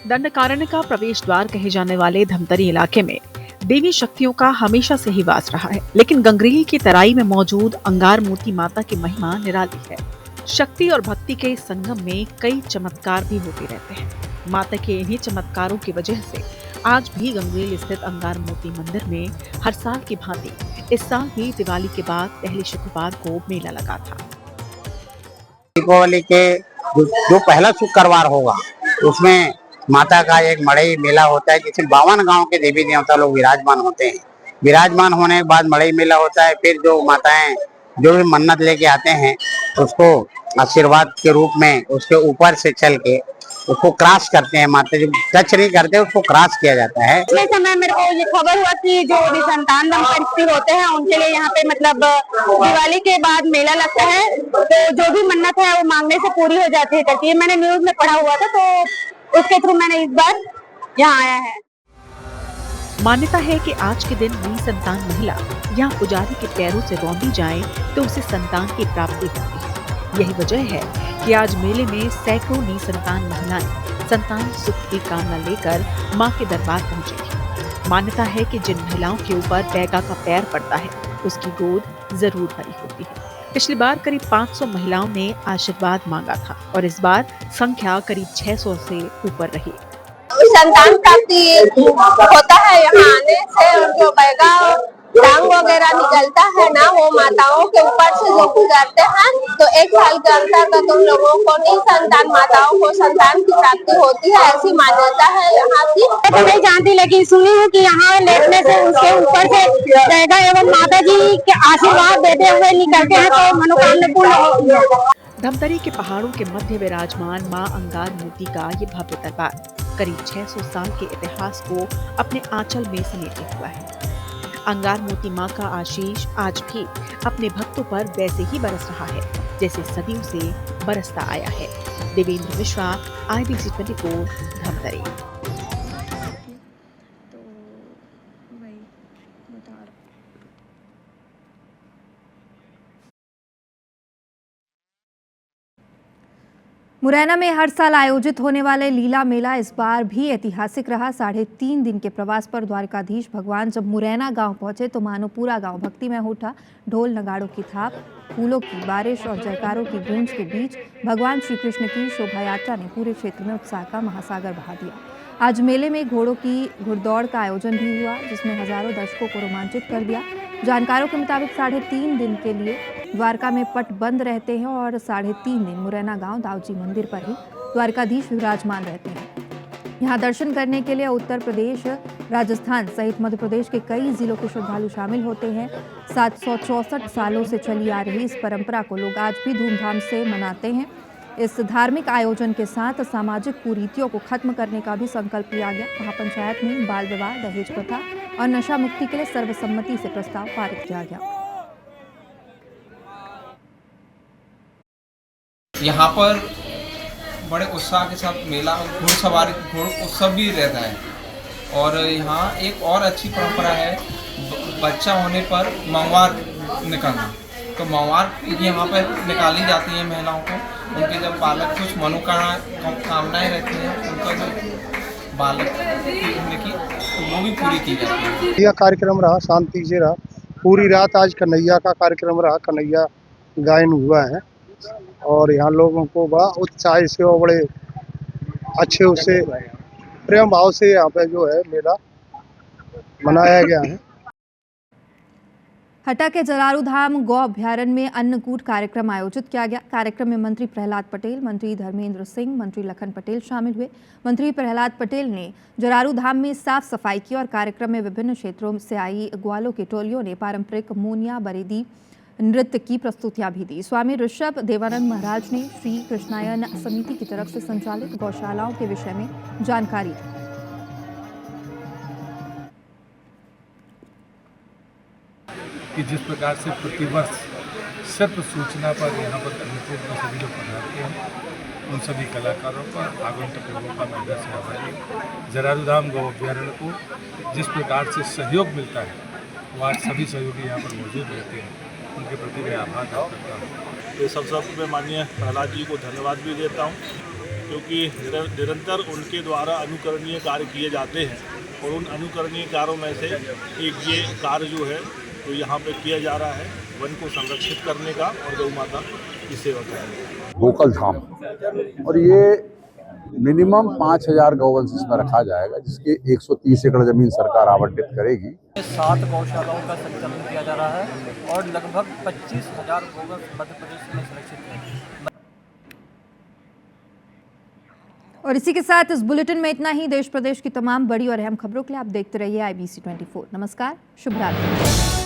दंडकारण्य का प्रवेश द्वार कहे जाने वाले धमतरी इलाके में देवी शक्तियों का हमेशा से ही वास रहा है, लेकिन गंगरेल की तराई में मौजूद अंगारमोती माता की महिमा निराली है। शक्ति और भक्ति के संगम में कई चमत्कार भी होते रहते हैं। माता के इन्हीं चमत्कारों की वजह से आज भी गंगरेल स्थित अंगारमोती मंदिर में हर साल की भांति इस साल भी दिवाली के बाद पहले शुक्रवार को मेला लगा था। दीपावली के जो पहला शुक्रवार होगा उसमें माता का एक मड़ई मेला होता है, जिसमें 52 गांव के देवी देवता लोग विराजमान होते हैं। विराजमान होने के बाद मड़ई मेला होता है। फिर जो माताएं जो भी मन्नत लेके आते हैं उसको आशीर्वाद के रूप में उसके ऊपर से चल के उसको क्रॉस करते हैं। माता जो टच नहीं करते उसको क्रॉस किया जाता है। पिछले समय मेरे को ये खबर हुआ कि जो निसंतान दंपति होते हैं उनके लिए यहाँ पे मतलब दिवाली के बाद मेला लगता है, तो जो भी मन्नत है वो मांगने से पूरी हो जाती है करती है। मैंने न्यूज में पढ़ा हुआ था, तो उसके थ्रू मैंने इस बार यहाँ आया है। मान्यता है कि आज के दिन निसंतान महिला यहाँ पुजारी के पैरों से रौंदी जाए तो उसे संतान की प्राप्ति होती है। यही वजह है कि आज मेले में सैकड़ों निसंतान महिलाएं संतान सुख की कामना लेकर मां के दरबार पहुंची थी। मान्यता है कि जिन महिलाओं के ऊपर बैगा का पैर पड़ता है उसकी गोद जरूर भरी होती है। पिछली बार करीब 500 महिलाओं ने आशीर्वाद मांगा था और इस बार संख्या करीब 600 से ऊपर रही। संतान प्राप्ति होता है यहाँ आने से, और जो बैगा टांग वगैरह निकलता है ना वो माताओं के ऊपर से जो गुजरते हैं, तो 1 साल के अंतर्गत उन लोगों को निसंतान माताओं को संतान की प्राप्ति होती है, ऐसी मान्यता है यहाँ की। तो नहीं जानती, लेकिन सुनी हूँ कि यहाँ लेटने से उसके ऊपर से बैगा एवं माता जी के आशीर्वाद देते हुए निकलते हैं तो मनोकामना पूर्ण होती है। धमतरी के पहाड़ों के मध्य विराजमान मां अंगारमोती का ये भव्य दरबार करीब 600 साल के इतिहास को अपने आंचल में समेटे हुआ है। अंगारमोती मां का आशीष आज भी अपने भक्तों पर वैसे ही बरस रहा है जैसे सदियों से बरसता आया है। देवेंद्र मिश्रा, IBC 24 धमतरी। मुरैना में हर साल आयोजित होने वाले लीला मेला इस बार भी ऐतिहासिक रहा। 3.5 दिन के प्रवास पर द्वारकाधीश भगवान जब मुरैना गांव पहुंचे तो मानो पूरा गांव भक्ति में उठा। ढोल नगाड़ों की थाप, फूलों की बारिश और जयकारों की गूंज के बीच भगवान श्री कृष्ण की शोभा यात्रा ने पूरे क्षेत्र में उत्साह का महासागर बहा दिया। आज मेले में घोड़ों की घुड़दौड़ का आयोजन भी हुआ, जिसमें हजारों दर्शकों को रोमांचित कर दिया। जानकारों के मुताबिक 3.5 दिन के लिए द्वारका में पट बंद रहते हैं और 3.5 दिन मुरैना गांव दाऊजी मंदिर पर ही द्वारकाधीश विराजमान रहते हैं। यहां दर्शन करने के लिए उत्तर प्रदेश, राजस्थान सहित मध्य प्रदेश के कई जिलों के श्रद्धालु शामिल होते हैं। 764 सालों से चली आ रही इस परंपरा को लोग आज भी धूमधाम से मनाते हैं। इस धार्मिक आयोजन के साथ सामाजिक कुरीतियों को खत्म करने का भी संकल्प लिया गया। महापंचायत में बाल विवाह, दहेज प्रथा और नशा मुक्ति के लिए सर्वसम्मति से प्रस्ताव पारित किया गया। यहाँ पर बड़े उत्साह के साथ मेला, घुड़सवारी, घुड़ उत्सव भी रहता है। और यहाँ एक और अच्छी परंपरा है, बच्चा होने पर महुआर निकलना। तो महुआर यहाँ पर निकाली जाती है महिलाओं को। उनके जब बालक कुछ मनोकामनाएं रहती हैं, उनका जो बालक होने की तो वो भी पूरी की जाती है। यह कार्यक्रम रहा, शांति से रहा। पूरी रात आज कन्हैया का कार्यक्रम रहा, कन्हैया गायन हुआ है और यहाँ लोगों को बड़ा उत्साह से और बड़े अच्छे उससे प्रेम भाव से यहाँ पे जो है मेला मनाया गया है। हटा के जलारू धाम गौ अभ्यारण्य में अन्नकूट कार्यक्रम आयोजित किया गया। कार्यक्रम में मंत्री प्रहलाद पटेल, मंत्री धर्मेंद्र सिंह, मंत्री लखन पटेल शामिल हुए। मंत्री प्रहलाद पटेल ने जलारू धाम में साफ सफाई की और कार्यक्रम में विभिन्न क्षेत्रों से आई ग्वालों की टोलियों ने पारंपरिक मोनिया बरेदी नृत्य की प्रस्तुतियां भी दी। स्वामी ऋषभ देवानंद महाराज ने श्री कृष्णायन समिति की तरफ से संचालित गौशालाओं के विषय में जानकारी दी। कि जिस प्रकार से प्रतिवर्ष सिर्फ सूचना पर यहाँ पर अन्नकूट में सभी लोग पधारते हैं, उन सभी कलाकारों का, आगंतुक लोगों का मैं से आभारी हूँ। जलारू धाम गौ अभ्यारण्य को जिस प्रकार से सहयोग मिलता है, वो आज सभी सहयोगी यहाँ पर मौजूद रहते हैं, उनके प्रति मैं आभार व्यक्त करता हूँ। इस अवसर पर मैं माननीय प्रहलाद जी को धन्यवाद भी देता हूँ, क्योंकि निरंतर उनके द्वारा अनुकरणीय कार्य किए जाते हैं और उन अनुकरणीय कार्यों में से एक ये कार्य जो है तो यहाँ पे किया जा रहा है, वन को संरक्षित करने का और गौ माता की सेवा करने का। गोकुल धाम, और ये मिनिमम 5000 गौवंश इसमें रखा जाएगा, जिसके 130 एकड़ जमीन सरकार आवंटित करेगी। 7 गौशालाओं का संचालन किया जा रहा है और लगभग 25,000 गौवंश मध्य प्रदेश में सुरक्षित है। और इसी के साथ इस बुलेटिन में इतना ही। देश प्रदेश की तमाम बड़ी और अहम खबरों के लिए आप देखते रहिए IBC 24। नमस्कार, शुभ रात्रि।